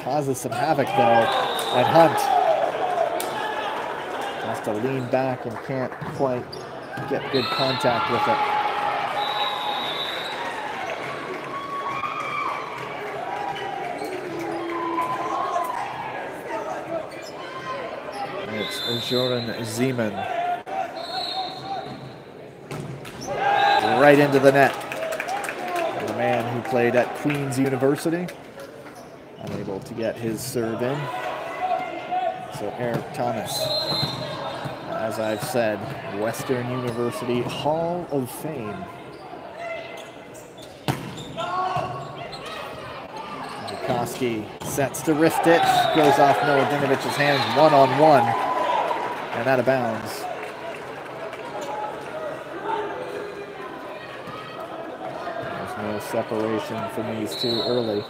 Causes some havoc though. And Hunt has to lean back and can't quite get good contact with it. It's Jordan Zeman. Right into the net. The man who played at Queen's University. Unable to get his serve in. So Eric Thomas, as I've said, Western University Hall of Fame. Jakoski sets to wrist it, goes off Miladinovich's hands, one-on-one, and out of bounds. There's no separation from these two early.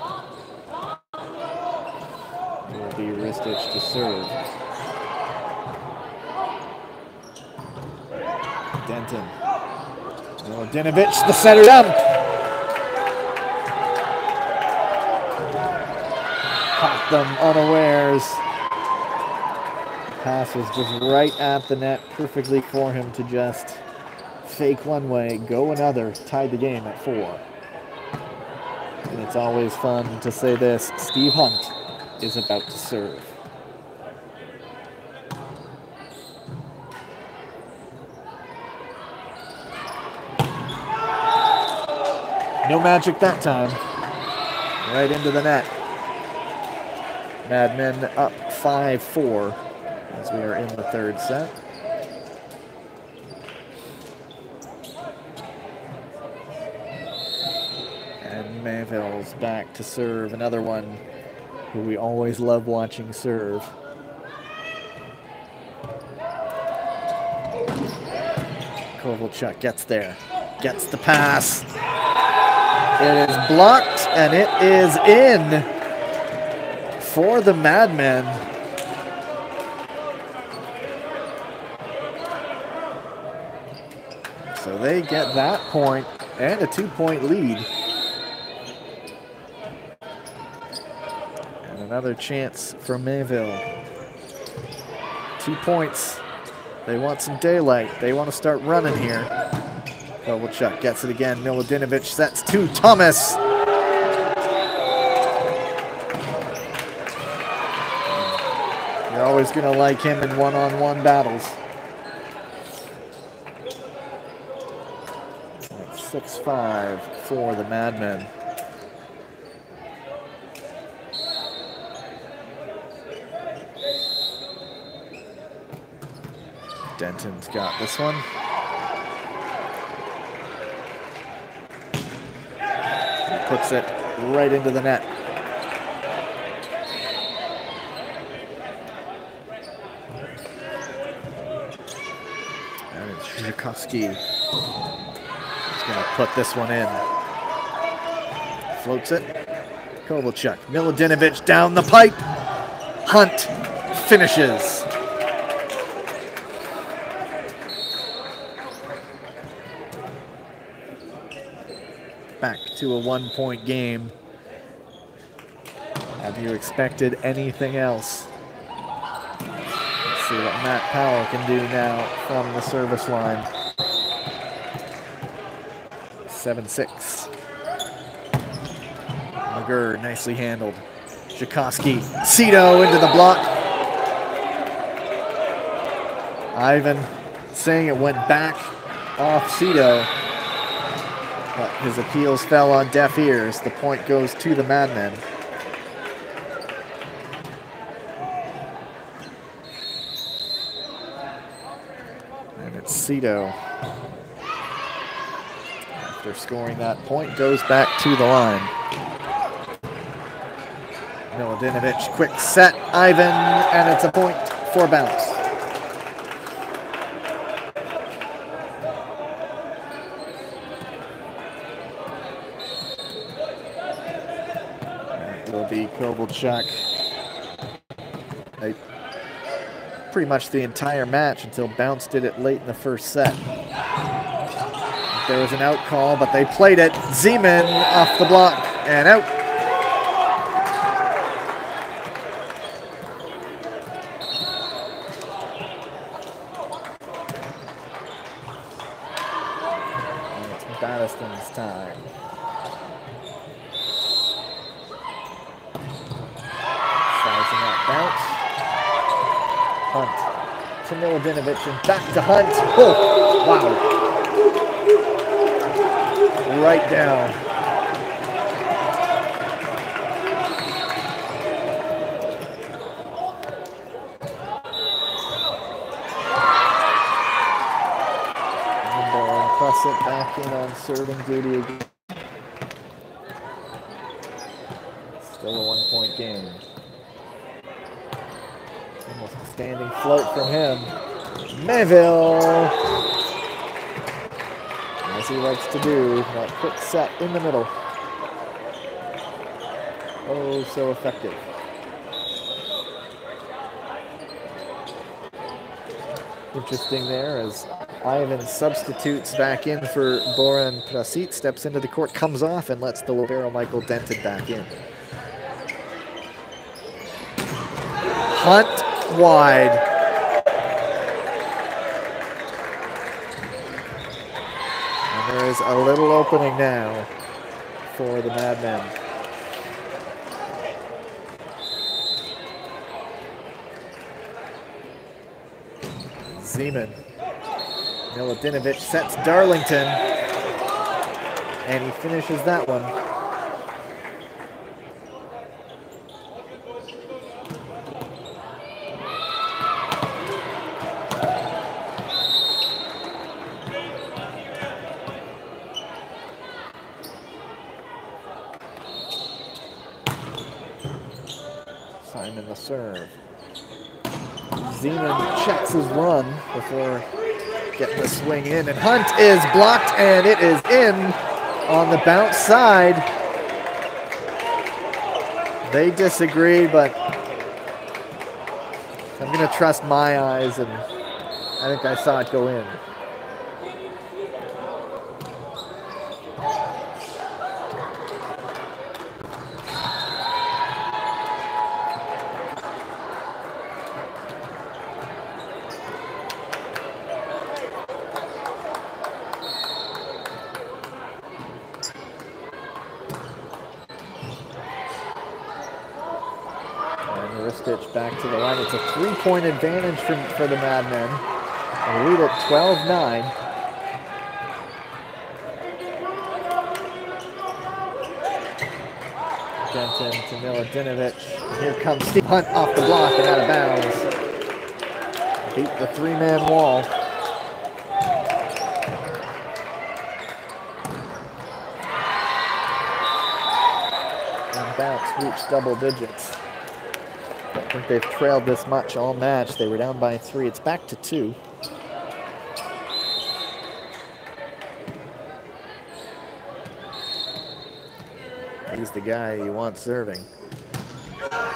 It will be Ristich to serve. Denton. Miladinovic, the center dump. Caught them unawares. Pass was just right at the net, perfectly for him to just fake one way, go another, tied the game at 4. And it's always fun to say this, Steve Hunt is about to serve. No magic that time. Right into the net. Madmen up 5-4 as we are in the third set. And Mayville's back to serve, another one who we always love watching serve. Kovalchuk gets there, gets the pass. It is blocked and it is in for the Madmen. So they get that point and a 2-point lead. And another chance for Mayville. 2 points. They want some daylight. They want to start running here. Kovalchuk gets it again. Miladinovic sets to Thomas. You're always going to like him in one-on-one battles. 6-5 for the Madmen. Denton's got this one. He puts it right into the net. And it's Jakoski. He's going to put this one in. Floats it. Kovalchuk. Miladinovic down the pipe. Hunt finishes. Back to a 1-point game. Have you expected anything else? Let's see what Matt Powell can do now from the service line. 7-6. McGurr nicely handled. Jakoski, Cito into the block. Ivan saying it went back off Cito, but his appeals fell on deaf ears. The point goes to the Madmen. And it's Cito. After scoring that point, goes back to the line. Miladinovic, quick set, Ivan, and it's a point for Bounce. It will be Kovalchuk. Pretty much the entire match until Bounce did it late in the first set. There was an out call, but they played it. Zeman off the block and out. time. Sizing up bounce. Hunt to Miladinovich and back to Hunt. Oh, wow. Right down. It back in on serving duty again. Still a 1-point game. Almost a standing float from him. Mayville, as he likes to do, that quick set in the middle. Oh, so effective. Interesting there as Ivan substitutes back in for Boran Prasit, steps into the court, comes off, and lets the libero Michael Denton back in. Hunt wide. And there is a little opening now for the Madmen. Zeman. Miladinovich sets Darlington, and he finishes that one. Simon the serve. Zeman checks his run before getting the swing in, and Hunt is blocked, and it is in on the bounce side. They disagree, but I'm going to trust my eyes, and I think I saw it go in. Back to the line. It's a 3-point advantage for the Madmen. A lead at 12-9. Denton to Miladinovich. Here comes Steve Hunt off the block and out of bounds. Beat the 3-man wall. And bounce reached double digits. I think they've trailed this much all match. They were down by 3. It's back to 2. He's the guy you want serving.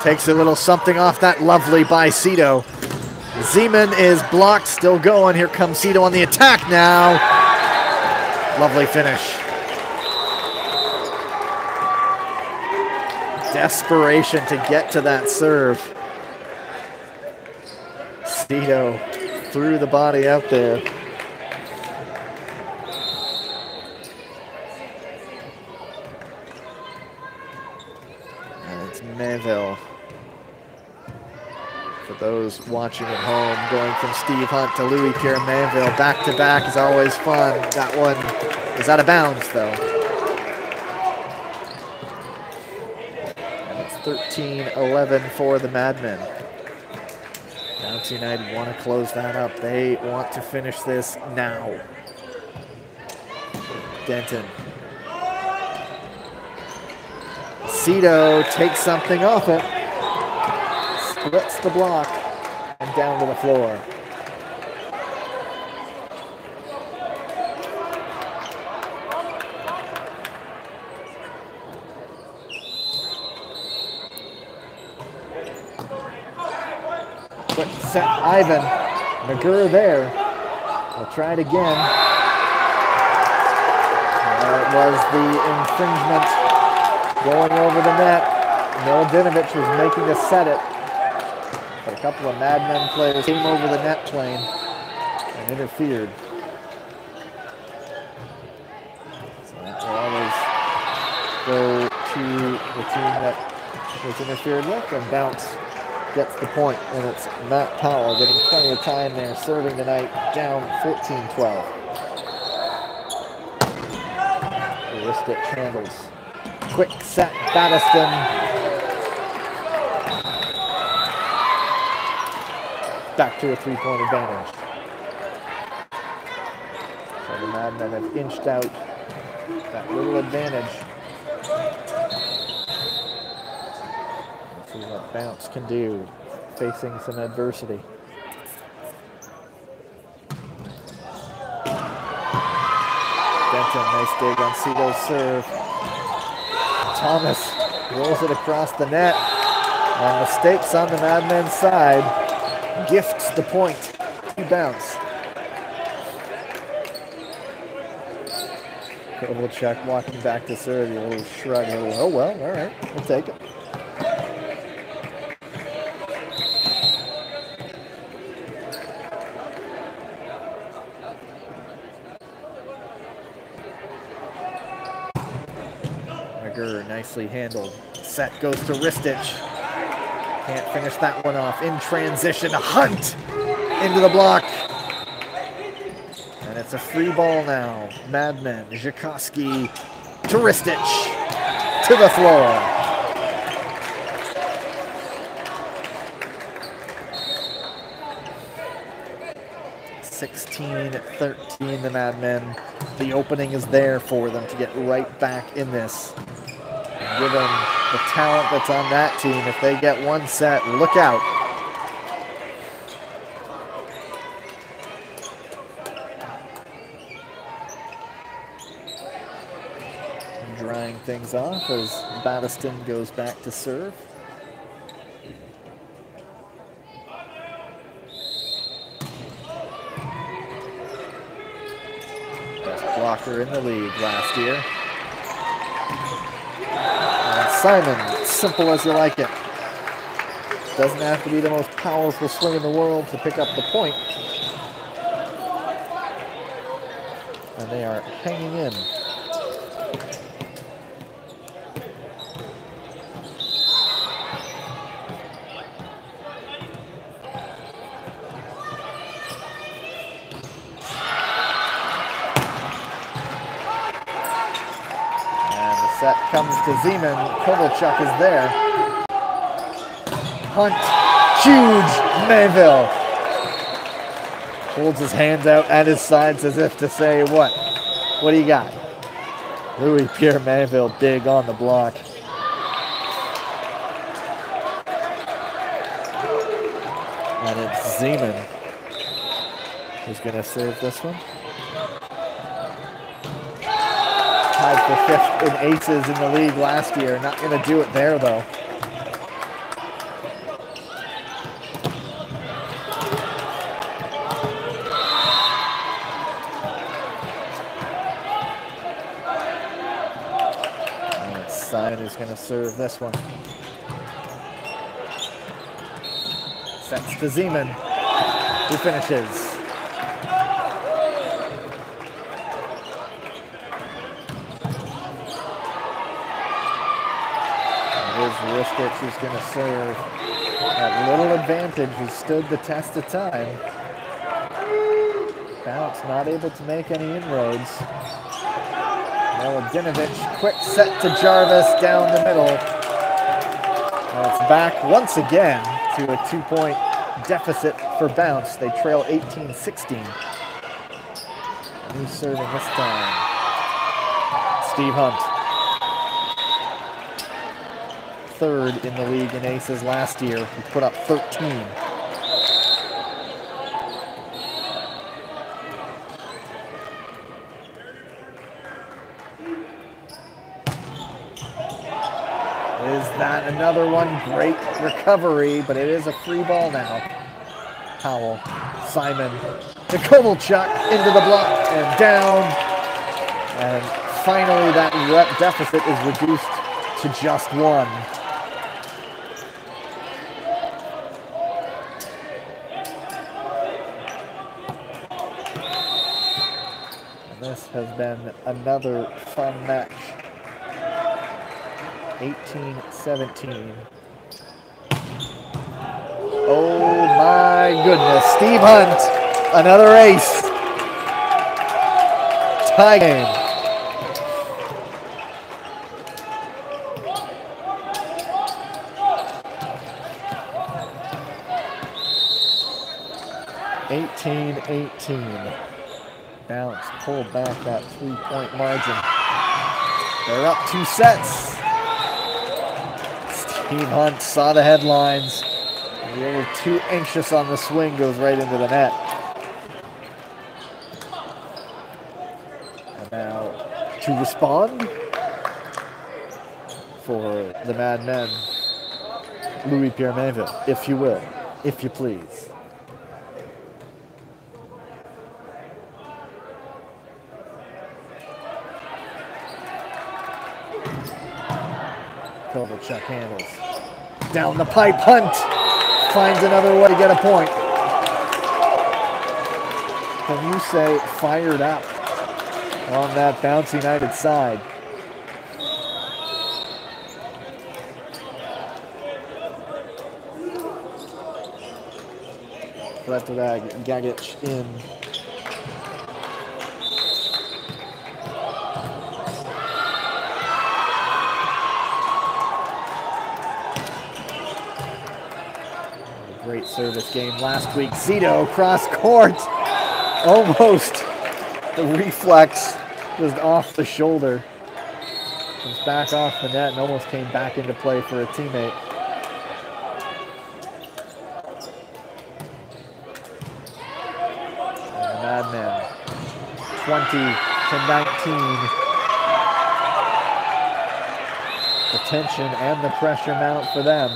Takes a little something off that lovely by Cito. Zeman is blocked, still going. Here comes Cito on the attack now. Lovely finish. Desperation to get to that serve. Cito threw the body out there. And it's Mayville. For those watching at home, going from Steve Hunt to Louis-Pierre Mayville, back-to-back is always fun. That one is out of bounds, though. 13-11 for the Madmen. Bounce United want to close that up. They want to finish this now. Denton. Cito takes something off it. Splits the block and down to the floor. Quick set, Ivan. McGurr there. We'll try it again. It was the infringement going over the net. Miladinovich was making a set it. But a couple of Madmen players came over the net plane and interfered. So that go to the team that was interfered with, and bounce gets the point, and it's Matt Powell getting plenty of time there, serving tonight, down 14-12. Ristic handles. Quick set, Battiston. Back to a three-point advantage. So the Madmen have inched out that little advantage. Let's see what Bounce can do, facing some adversity. Benton, nice dig on Cito's serve. Thomas rolls it across the net. And mistakes on the Madmen's side. Gifts the point to Bounce. Kovalchuk walking back to serve. A little shrug. A little, oh well, all right, we'll take it. Nicely handled. Set goes to Ristich. Can't finish that one off. In transition, Hunt into the block. And it's a free ball now. Madmen, Zhikoski to Ristich. To the floor. (16-13) the Madmen. The opening is there for them to get right back in this. Given the talent that's on that team, if they get one set, look out. And drying things off as Battiston goes back to serve. Best blocker in the league last year. Simon, simple as you like it. Doesn't have to be the most powerful swing in the world to pick up the point. And they are hanging in. Set comes to Zeman. Kovalchuk is there. Hunt. Huge. Mayville holds his hands out at his sides as if to say, what? What do you got? Louis Pierre Mayville big on the block. And it's Zeman who's going to serve this one. Tied for fifth in aces in the league last year. Not going to do it there, though. And it's Simon who's going to serve this one. Sets to Zeman, who finishes. Ristich who's going to serve. That little advantage has stood the test of time. Bounce not able to make any inroads. Miladinovich, quick set to Jarvis down the middle. And it's back once again to a 2-point deficit for Bounce. They trail 18-16. Who's serving this time? Steve Hunt. Third in the league in aces last year. He put up 13. Is that another one? Great recovery, but it is a free ball now. Powell, Simon, to Kovalchuk, into the block and down. And finally that deficit is reduced to just one. This has been another fun match. 18-17. Oh my goodness, Steve Hunt, another ace. Tie game. (18-18). Bounce, pull back that 3-point margin. They're up 2 sets. Steve Hunt saw the headlines. A little too anxious on the swing, goes right into the net. And now to respond for the Mad Men, Louis-Pierre Mainville, if you will, if you please. Kovalchuk handles. Down the pipe, Hunt finds another way to get a point. Can you say fired up on that Bounce United side? Gagic in. Great service game last week. Zito cross court. Almost. The reflex just off the shoulder. Was back off the net and almost came back into play for a teammate. And the Madmen 20-19. The tension and the pressure mount for them.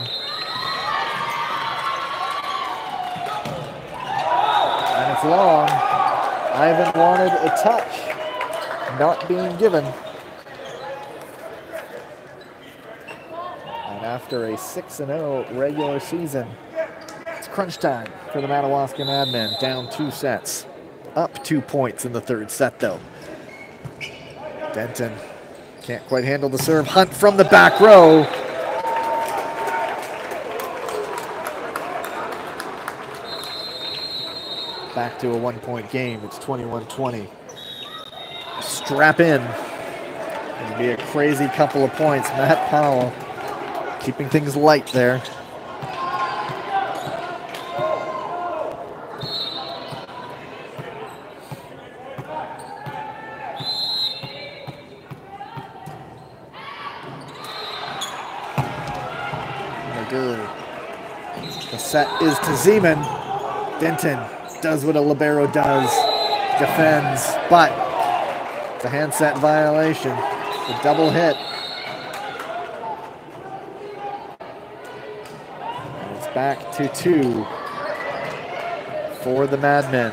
It's long. Ivan wanted a touch, not being given. And after a 6-0 regular season, it's crunch time for the Madawaska Madmen. Down 2 sets, up 2 points in the 3rd set though. Denton can't quite handle the serve. Hunt from the back row. Back to a 1-point game. It's 21-20. Strap in. It'll be a crazy couple of points. Matt Powell keeping things light there. The set is to Zeman. Denton does what a libero does, defends, but it's a handset violation. It's a double hit. And it's back to 2 for the Madmen.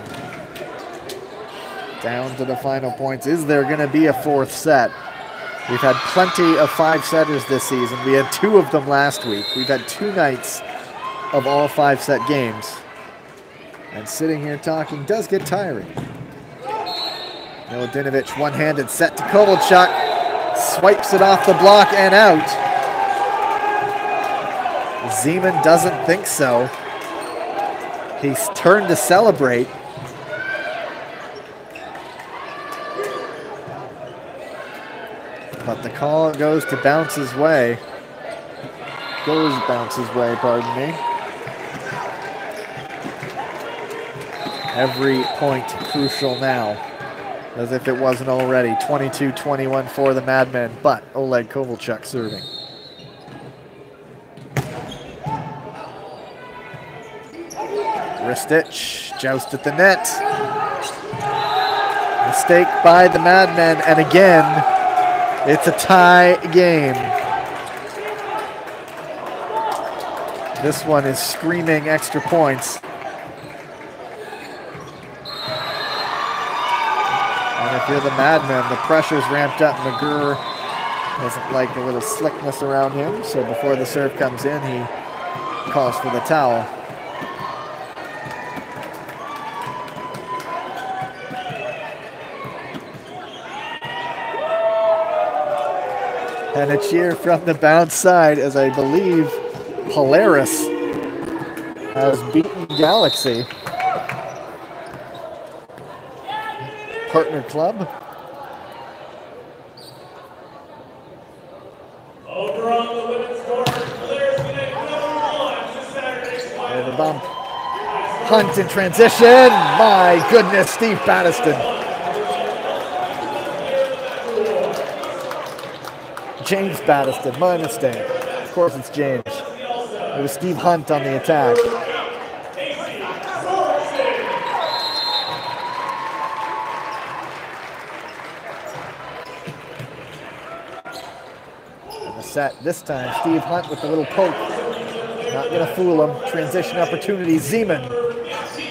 Down to the final points. Is there going to be a 4th set? We've had plenty of 5-setters this season. We had 2 of them last week. We've had 2 nights of all 5-set games. And sitting here talking does get tiring. Milodinovic, one-handed set to Kovalchuk. Swipes it off the block and out. Zeman doesn't think so. He's turned to celebrate. But the call goes to Bounce's way. Bounce's way, pardon me. Every point crucial now, as if it wasn't already. 22-21 for the Madmen, but Oleg Kovalchuk serving. Ristich, joust at the net. Mistake by the Madmen, and again, it's a tie game. This one is screaming extra points. And if you're the Madmen, the pressure's ramped up. McGurr doesn't like a little slickness around him, so before the serve comes in, he calls for the towel. And a cheer from the bounce side as I believe Polaris has beaten Galaxy. Partner club. Over on the women's court, Polaris United #1 this Saturday's final. Over bump. Hunt in transition. My goodness, Steve Battiston. James Battiston, my mistake. Of course it's James. It was Steve Hunt on the attack. And the set this time, Steve Hunt with the little poke. Not gonna fool him. Transition opportunity, Zeman.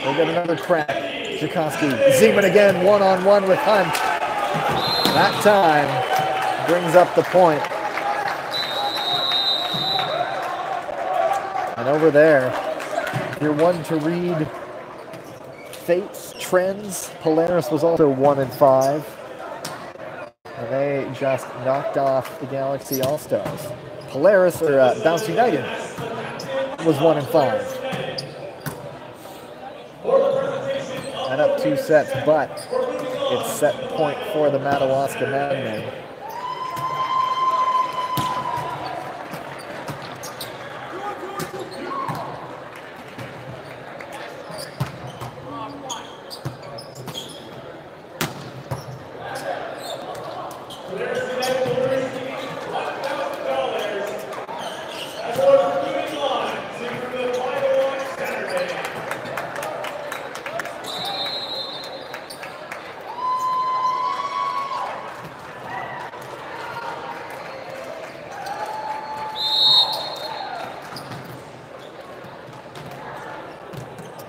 We'll get another crack. Tchaikovsky, Zeman again, one-on-one with Hunt. That time brings up the point. And over there, if you're one to read fates, trends, Polaris was also 1-5. And they just knocked off the Galaxy All-Stars. Polaris, or Bounce United, was 1-5. And up 2 sets, but it's set point for the Madawaska Madmen.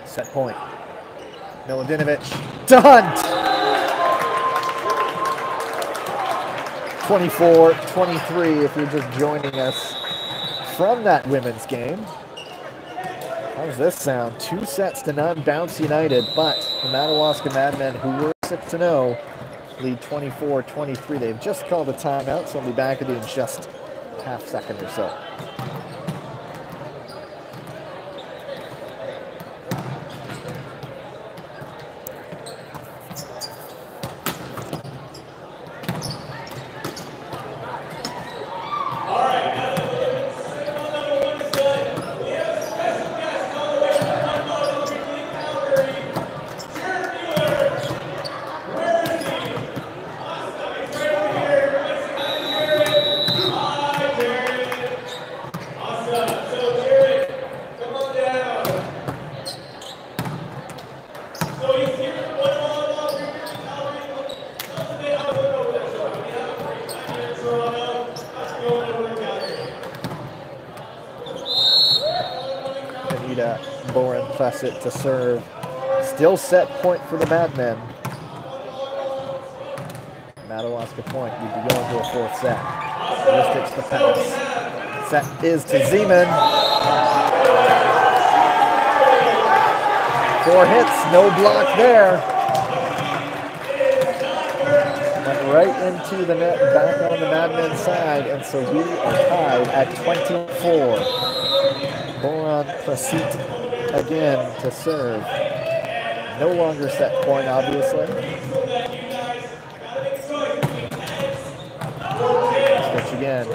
Set point. Milodinovic to Hunt. 24-23 if you're just joining us from that women's game. How does this sound? 2 sets to none, Bounce United, but the Madawaska Madmen, who were 6-0, lead 24-23. They've just called a timeout, so I'll be back at you in just a half second or so. It to serve. Still set point for the Madmen. Madawaska point. We'd be going to a 4th set. Mystics the pass. Set is to Zeman. 4 hits, no block there. Went right into the net, back on the Madmen side, and so we are tied at 24. Boran Prasit again to serve. No longer set point, obviously. Switch again.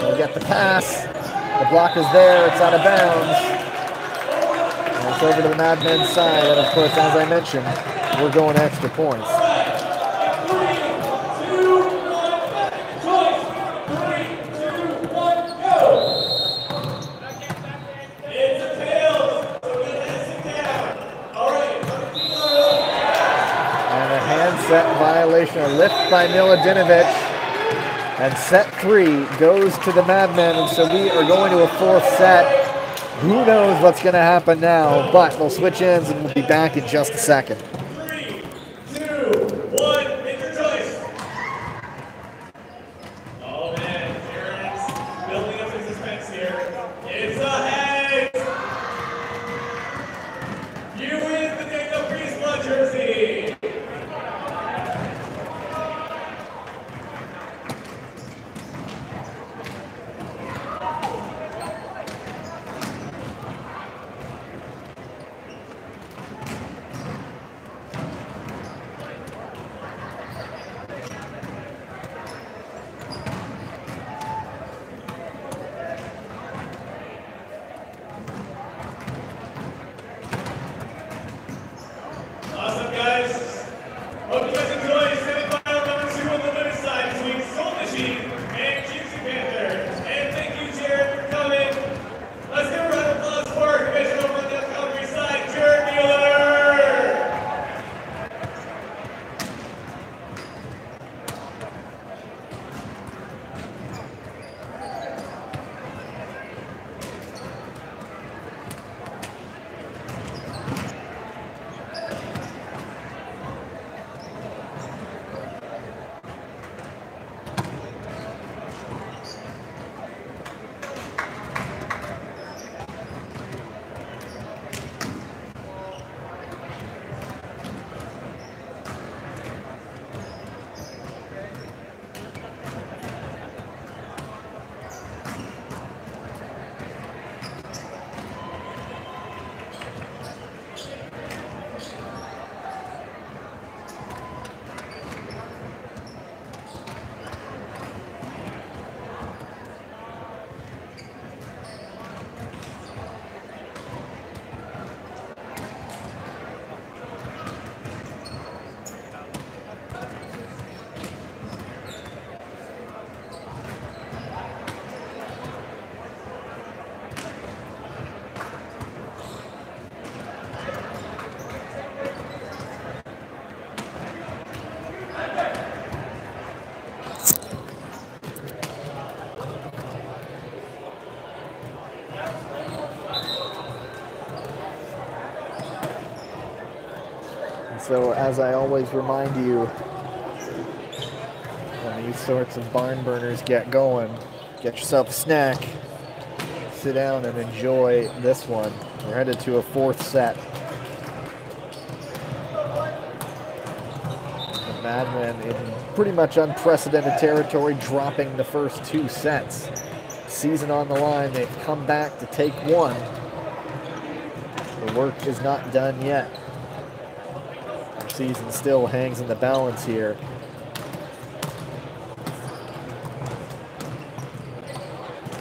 We'll get the pass. The block is there. It's out of bounds. And it's over to the Madmen's side. And of course, as I mentioned, we're going extra points. Set violation, a lift by Milodinovic, and set 3 goes to the Madmen, and so we are going to a 4th set. Who knows what's going to happen now, but we'll switch ends and we'll be back in just a second. 3, 2, 1, make your choice. Oh man, Aaron's building up his suspense here. It's a head. You win the Jacob Priest jersey. So as I always remind you, when these sorts of barn burners get going, get yourself a snack, sit down and enjoy this one. We're headed to a fourth set. The Madmen in pretty much unprecedented territory, dropping the first 2 sets. Season on the line, they've come back to take one. The work is not done yet. Our season still hangs in the balance here.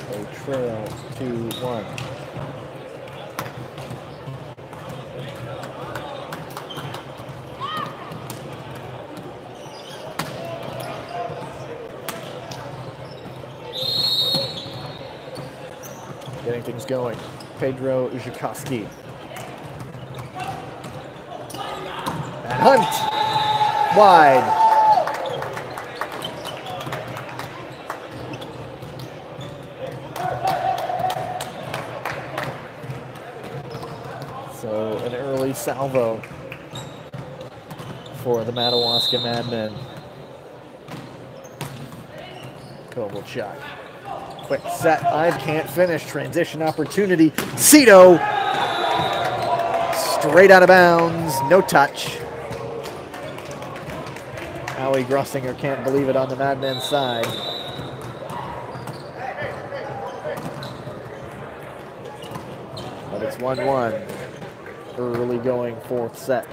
They trail 2-1. Getting things going. Pedro Zhikowski. And Hunt! Wide. So an early salvo for the Madawaska Madmen. Kovalchuk. Quick set, I can't finish. Transition opportunity. Cito! Straight out of bounds, no touch. Howie Grossinger can't believe it on the Madmen's side. But it's 1-1. Early going fourth set.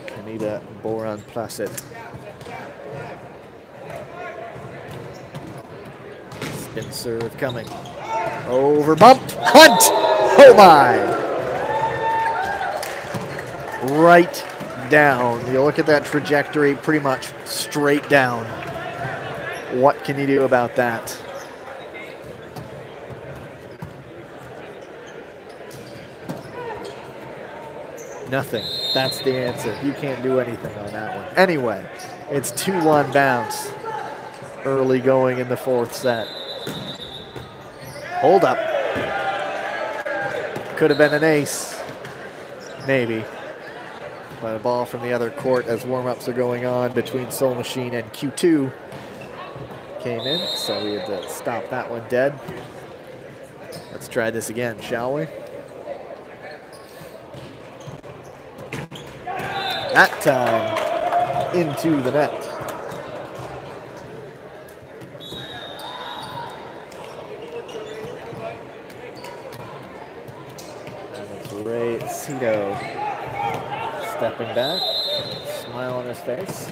Kaneda Boran Placid. Spin serve coming. Over bumped. Hunt! Oh my! Right down. You look at that trajectory, pretty much straight down. What can you do about that? Nothing. That's the answer. You can't do anything on that one. Anyway, it's 2-1 bounce. Early going in the fourth set. Hold up. Could have been an ace. Maybe. But a ball from the other court as warm-ups are going on between Soul Machine and Q2. Came in, so we had to stop that one dead. Let's try this again, shall we? That time, into the net. And it's Ray Cito stepping back, smile on his face.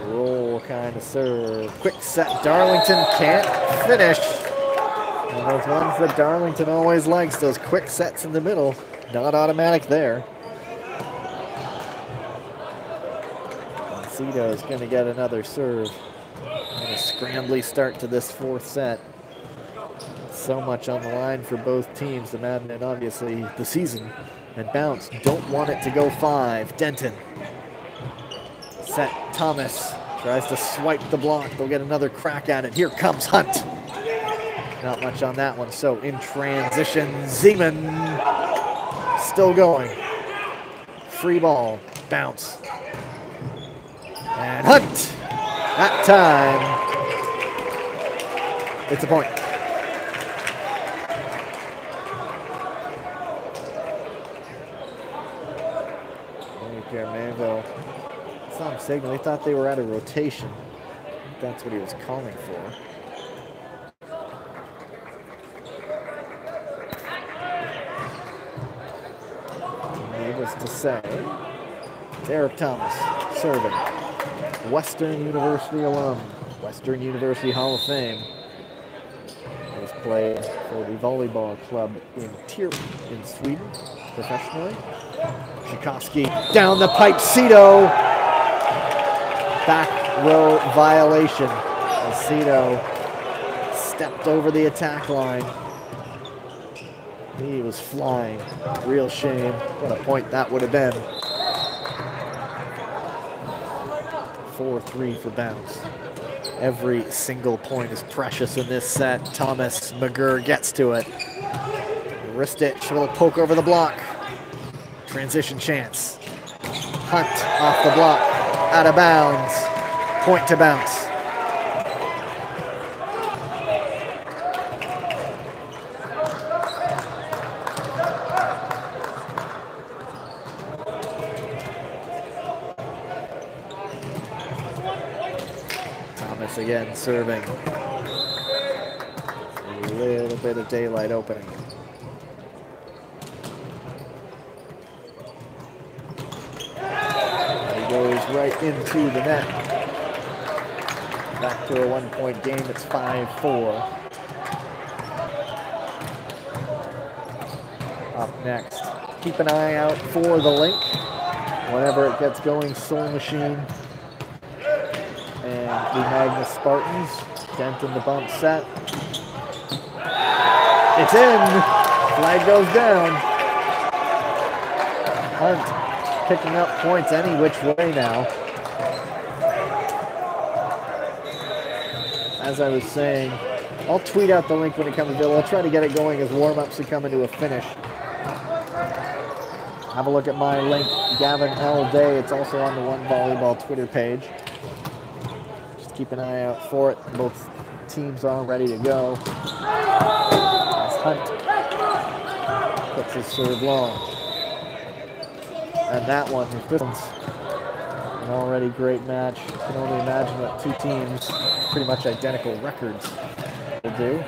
Roll kind of serve. Quick set, Darlington can't finish. And those ones that Darlington always likes, those quick sets in the middle, not automatic there. Cito is going to get another serve. And a scrambly start to this fourth set. So much on the line for both teams. The Madmen, obviously, the season and bounce. Don't want it to go 5. Denton. Set. Thomas tries to swipe the block. They'll get another crack at it. Here comes Hunt. Not much on that one. So in transition, Zeman still going. Free ball. Bounce. And Hunt. That time, it's a point. Manville. Some signal. He thought they were out of rotation. That's what he was calling for. Needless to say, Derek Thomas serving. Western University alum. Western University Hall of Fame. He's played for the volleyball club in Sweden professionally. Zhikowski down the pipe, Cito. Back row violation. As Cito stepped over the attack line. He was flying. Real shame. What a point that would have been. 4-3 for Bounce. Every single point is precious in this set. Thomas McGurr gets to it. Wrist itch, a little poke over the block. Transition chance. Hunt off the block, out of bounds. Point to Bounce. Thomas again serving. A little bit of daylight opening. Goes right into the net. Back to a 1-point game. It's 5-4. Up next, keep an eye out for the link. Whenever it gets going, Soul Machine and the Magnus Spartans. Dent in the bump set. It's in. Flag goes down. Hunt picking up points any which way now. As I was saying, I'll tweet out the link when it comes available. I'll try to get it going as warm-ups are coming to a finish. Have a look at my link, Gavin L. Day. It's also on the One Volleyball Twitter page. Just keep an eye out for it. Both teams are ready to go. As Hunt puts his serve long. And that one, if this one's an already great match, you can only imagine what two teams, pretty much identical records, will do.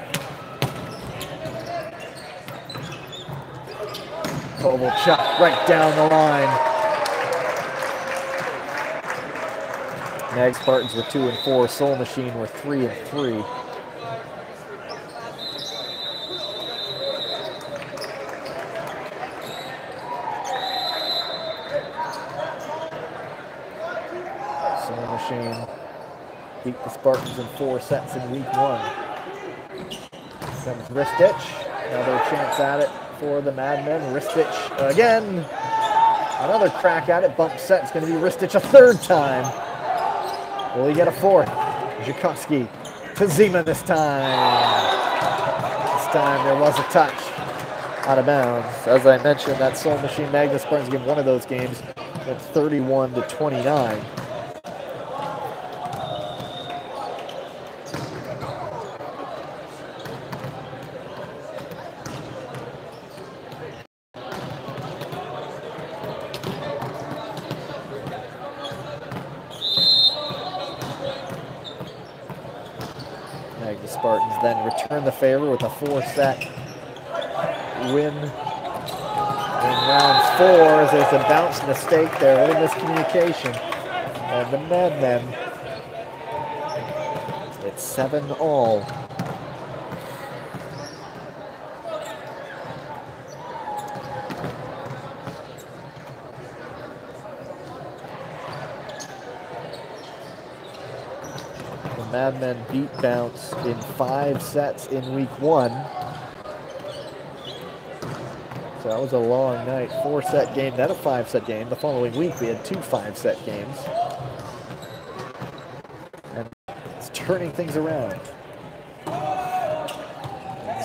Oval shot right down the line. Mag Spartans were 2-4, Soul Machine were 3-3. Beat the Spartans in 4 sets in week 1. Sends wrist itch. Another chance at it for the Madmen. Wrist itch again. Another crack at it. Bump set. It's going to be wrist itch a 3rd time. Will he get a 4th? Zhukovsky to Zima this time. This time there was a touch. Out of bounds. As I mentioned, that Soul Machine Magnus Spartans game, one of those games, that's 31-29. Spartans then return the favor with a 4-set win in round 4 as there's a bounce mistake there, a little miscommunication. And the Madmen, it's 7-all. Madmen beat Bounce in 5 sets in week 1. So that was a long night. 4-set game, then a 5-set game. The following week we had 2 5-set games. And it's turning things around.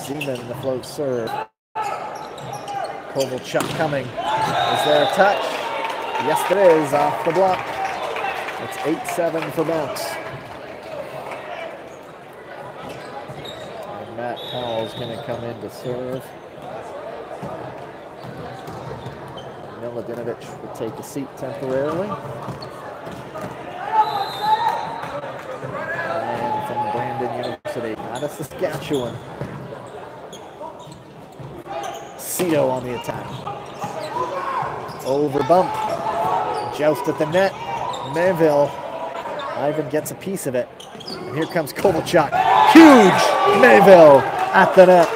Zeman, the float serve. Kovalchuk coming. Is there a touch? Yes, there is, off the block. It's 8-7 for Bounce. Matt Powell's going to come in to serve. Miladinovich will take a seat temporarily. And from Brandon University, out of Saskatchewan. Cito on the attack. Over bump. Joust at the net. Mayville. Ivan gets a piece of it. And here comes Kovalchuk. Huge! Mayville at the net.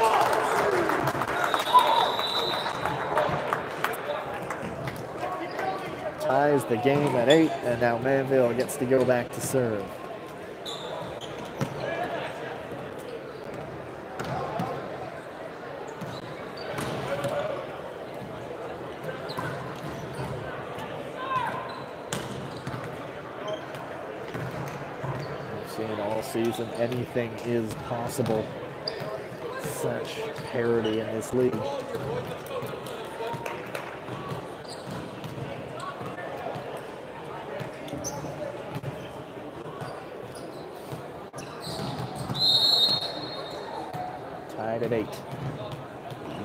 Ties the game at 8, and now Mayville gets to go back to serve. season, anything is possible. Such parity in this league. Tied at 8.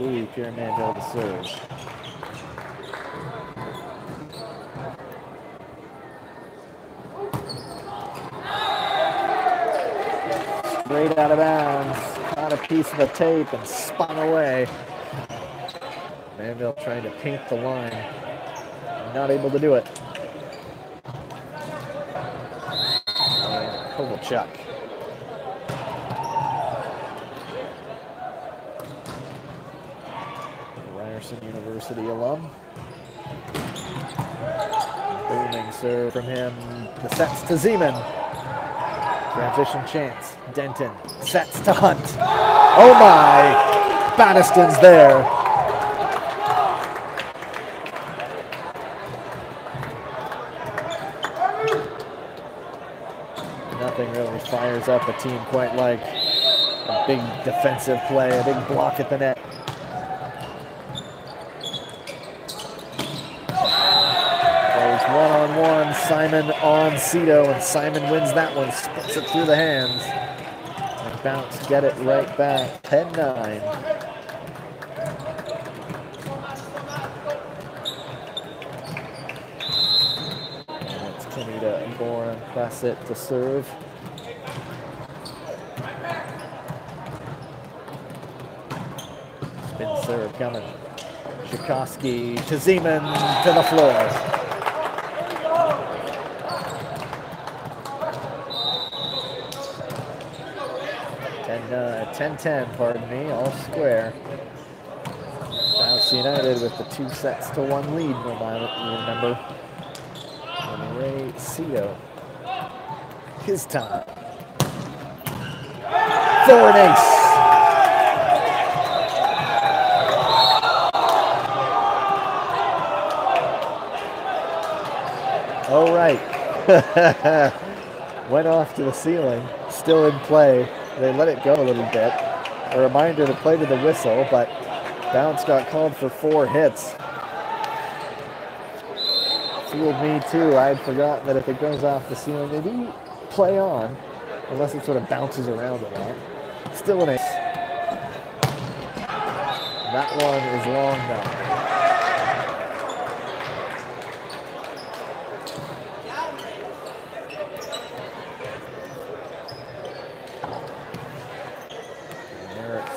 Louis Pierre-Manville to serve. Straight out of bounds. Caught a piece of the tape and spun away. Manville trying to paint the line. Not able to do it. And Kovalchuk. Ryerson University alum. Booming serve from him. The sets to Zeman. Transition chance. Denton sets to Hunt. Oh my! Battiston's there. Nothing really fires up a team quite like a big defensive play, a big block at the net. One-on-one, Simon on Cito, and Simon wins that one, splits it through the hands. And Bounce get it right back, 10-9. And it's Kimmy to Bourne and Bassett to serve. Spin serve coming. Tchaikovsky to Zeman to the floor. 10-10, pardon me, all square. Bounce United with the 2-1 lead, remember. And Ray Cito. His time. For an ace. All right. Went off to the ceiling, still in play. They let it go a little bit. A reminder to play to the whistle, but Bounce got called for 4 hits. Fooled me too. I had forgotten that if it goes off the ceiling, they do play on, unless it sort of bounces around a lot. Still an ace. That one is long now.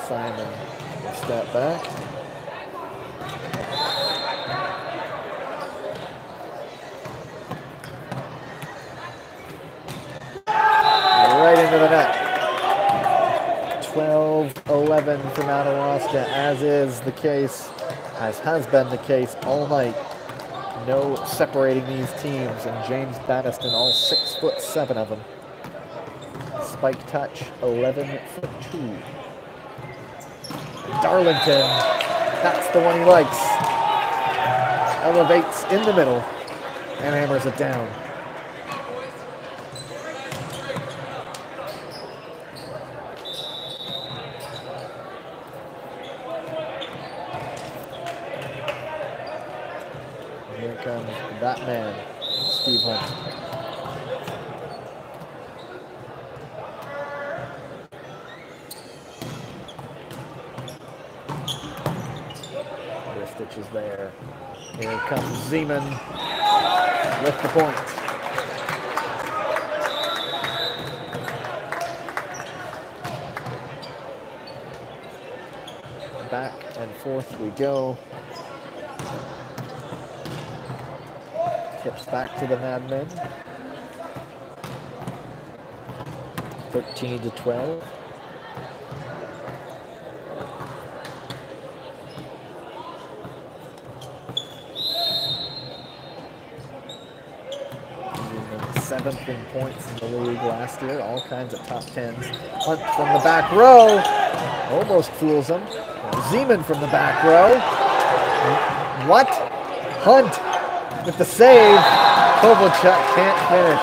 Simon will step back. Right into the net. 12-11 for Madawaska, as is the case, as has been the case all night. No separating these teams, and James Battiston, all 6'7" of them. Spike touch, 11'2". Darlington, that's the one he likes. Elevates in the middle and hammers it down. Here comes that man, Steve Hunt. Is there. Here comes Zeman with the point. Back and forth we go. Tips back to the Madmen. 13-12. Seventh in points in the league last year, all kinds of top 10s. Hunt from the back row, almost fools him. Zeman from the back row. What? Hunt with the save. Kovalchuk can't finish.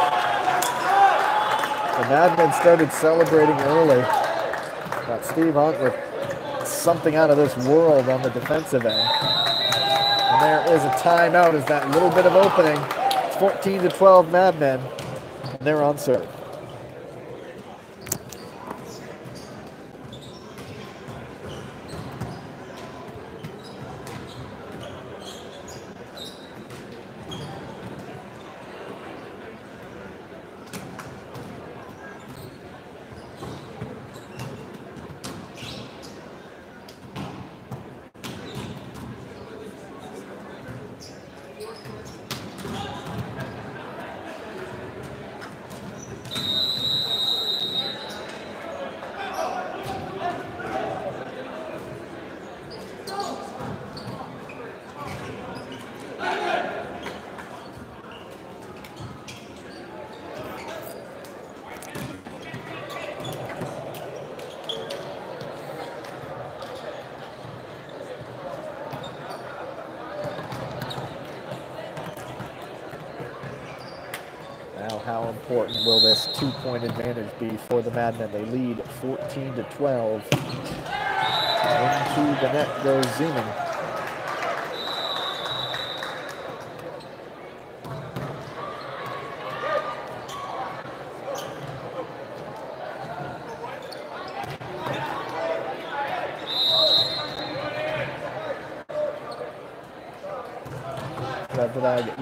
The Madmen started celebrating early. Got Steve Hunt with something out of this world on the defensive end. And there is a timeout as that little bit of opening. It's 14-12 Madmen. And they're on serve. How important will this two-point advantage be for the Madmen? They lead 14-12. Into the net goes Zeman.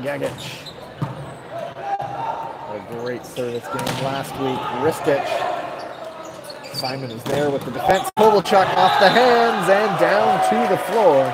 Gagic. Great service game last week. Ristich. Simon is there with the defense. Kovalchuk off the hands and down to the floor.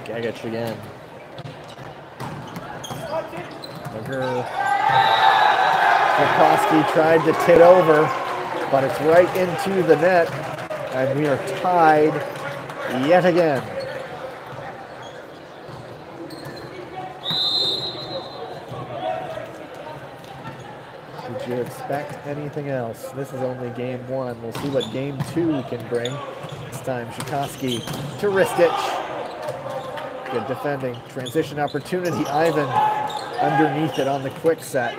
Gagic again. Krakowski tried to tit over, but it's right into the net, and we are tied yet again. Did you expect anything else? This is only game one. We'll see what game two can bring. This time, Krakowski to Ristich. Good defending. Transition opportunity. Ivan underneath it on the quick set.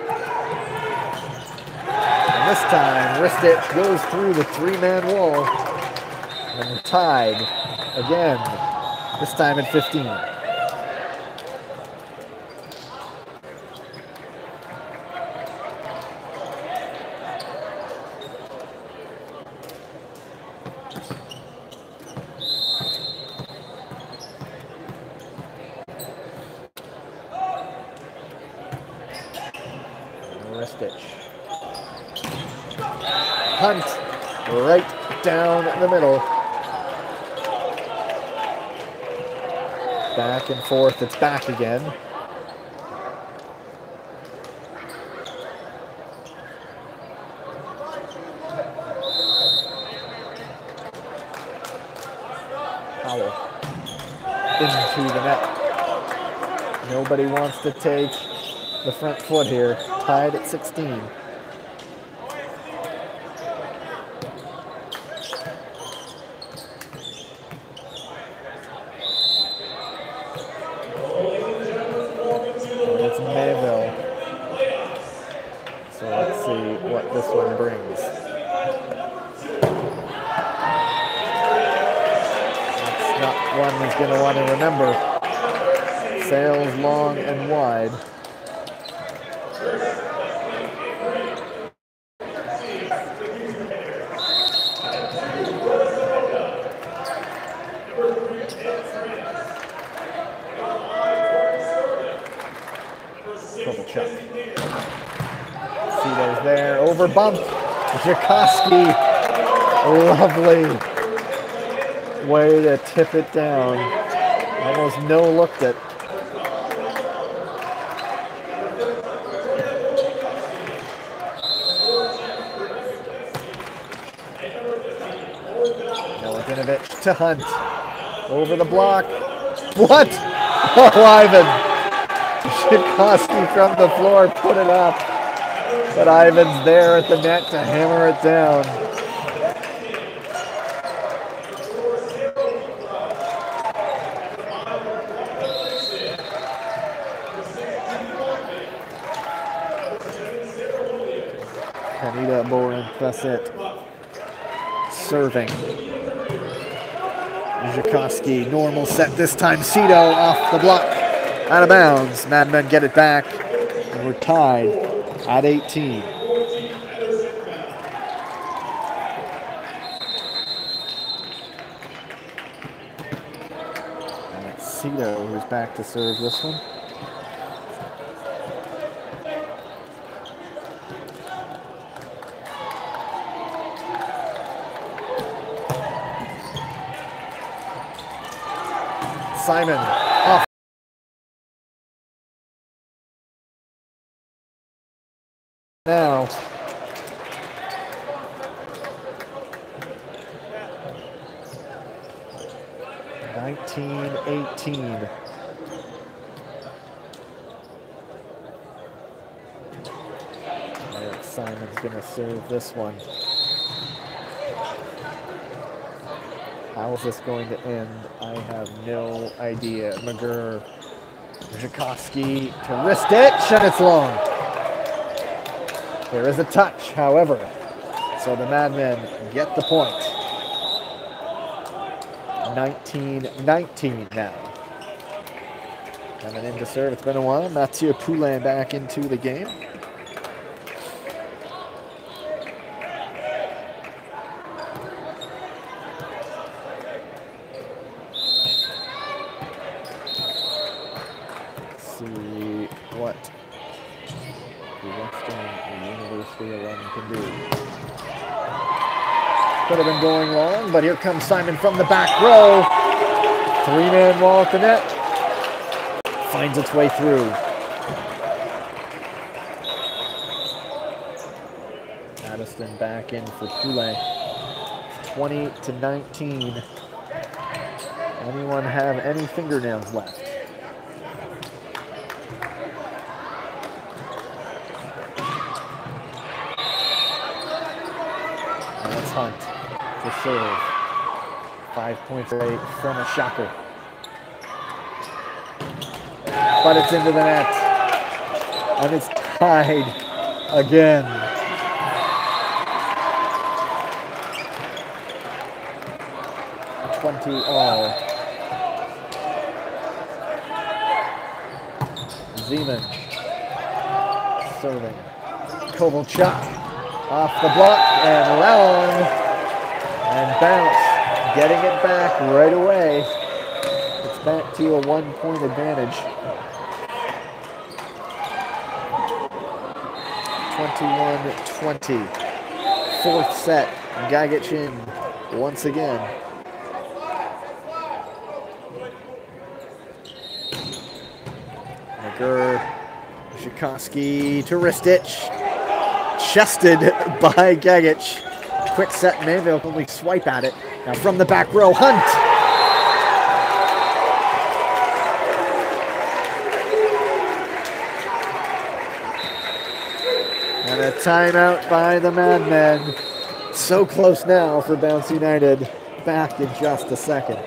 And this time, Ristich goes through the three-man wall. And we're tied again, this time at 15. Hunt right down the middle. Back and forth, it's back again. Powell into the net. Nobody wants to take the front foot here. Tied at 16. What this one brings. That's not one he's going to want to remember. Sails long and wide. Kovalchuk. Cito's there, over bumped. Jakoski, lovely way to tip it down. Almost no-looked it. Milutinovic to Hunt. Over the block. What? Oh, Ivan. Tchaikovsky from the floor put it up, but Ivan's there at the net to hammer it down. Kanita Boren-Placet serving. Tchaikovsky, normal set this time. Cito off the block, out of bounds. Madmen get it back, and we're tied at 18. And it's Cito who's back to serve this one. Simon off. Now. (19-18). Eric Simon's gonna serve this one. How is this going to end? I have no idea. McGurr, Tchaikovsky to wrist it, and it's long. There is a touch, however, so the Madmen get the point. 19-19 now. Coming in to serve, it's been a while. Mathieu Poulin back into the game. See what the Western University 11 can do. Could have been going long, but here comes Simon from the back row. Three-man wall at the net. Finds its way through. Addiston back in for Poulet. 20-19. Anyone have any fingernails left? And that's Hunt to serve. 5 points away from a shocker. But it's into the net. And it's tied again. All. Zeman serving. Kovalchuk off the block and long and bounce. Getting it back right away. It's back to a 1-point advantage. 21-20. Fourth set. Gagic in once again. Tchaikovsky to Ristich. Chested by Gagic. Quick set, Mayville can only swipe at it. Now from the back row, Hunt. And a timeout by the Madmen. So close now for Bounce United. Back in just a second.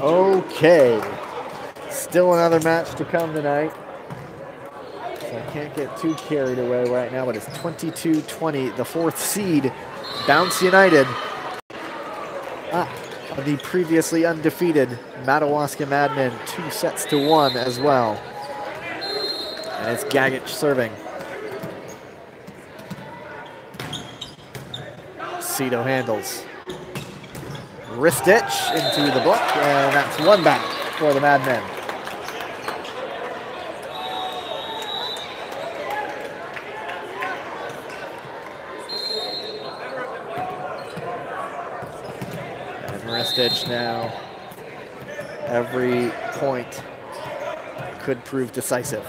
Okay, still another match to come tonight. So I can't get too carried away right now, but it's 22-20, the fourth seed, Bounce United. The previously undefeated Madawaska Madmen, 2-1 as well. And it's Gagic serving. Cito handles. Ristich into the block, and that's one back for the Madmen. advantage now. Every point could prove decisive.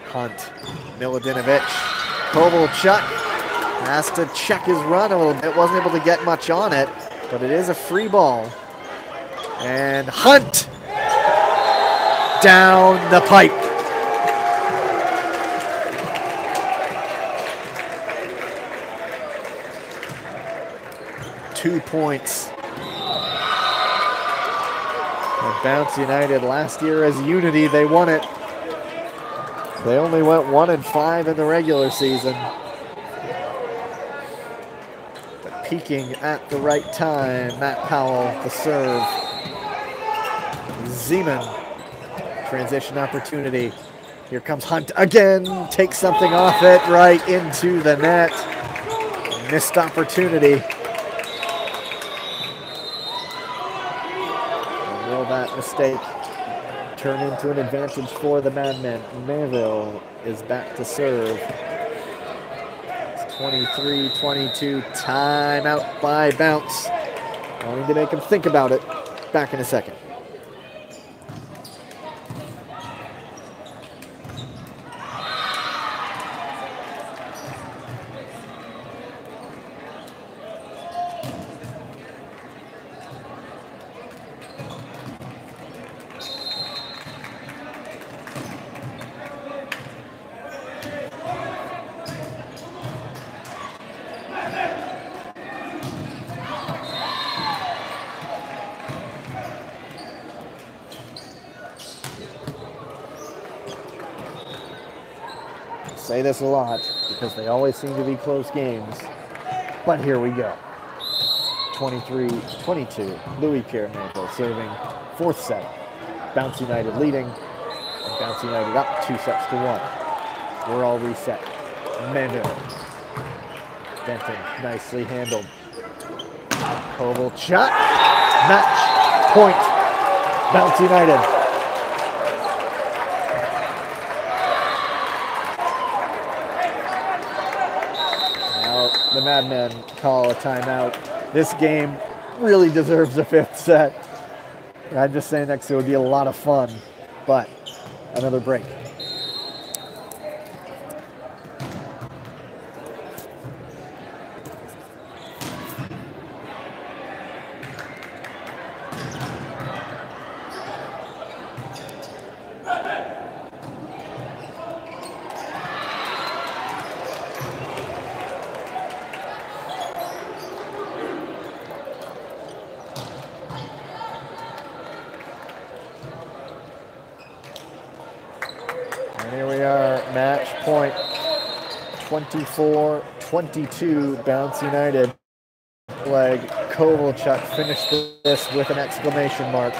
Hunt, Milodinovic, Kovalchuk has to check his run a little bit. Wasn't able to get much on it, but it is a free ball. And Hunt down the pipe. Two points. And Bounce United last year as Unity, they won it. They only went 1-5 in the regular season. But peaking at the right time, Matt Powell, the serve. Zeman, transition opportunity. Here comes Hunt again, takes something off it, right into the net. Missed opportunity. Will that mistake turn into an advantage for the Madmen? Mayville is back to serve. It's 23-22, timeout by Bounce. Wanting to make him think about it. Back in a second. Say this a lot because they always seem to be close games, but here we go. 23-22, Louis Pierre Mayville serving, fourth set. Bounce United leading, and Bounce United up 2-1. We're all reset. Mayville. Benton, nicely handled. Kovalchuk, match point. Bounce United. The Madmen call a timeout. This game really deserves a fifth set. I'm just saying next it would be a lot of fun, but another break. And here we are, match point, 24-22, Bounce United. Leg, Kovalchuk finished this with an exclamation mark.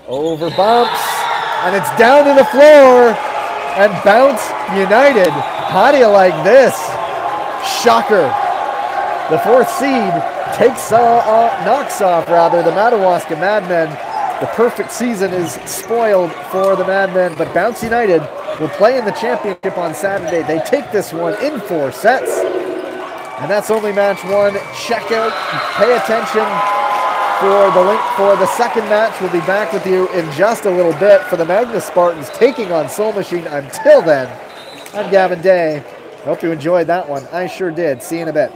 Over bumps, and it's down to the floor, and Bounce United. How do you like this? Shocker. The fourth seed knocks off the Madawaska Madmen. The perfect season is spoiled for the Madmen, but Bounce United will play in the championship on Saturday. They take this one in 4 sets, and that's only match one. Check out, pay attention for the link for the second match. We'll be back with you in just a little bit for the Magnus Spartans taking on Soul Machine. Until then, I'm Gavin Day. Hope you enjoyed that one. I sure did. See you in a bit.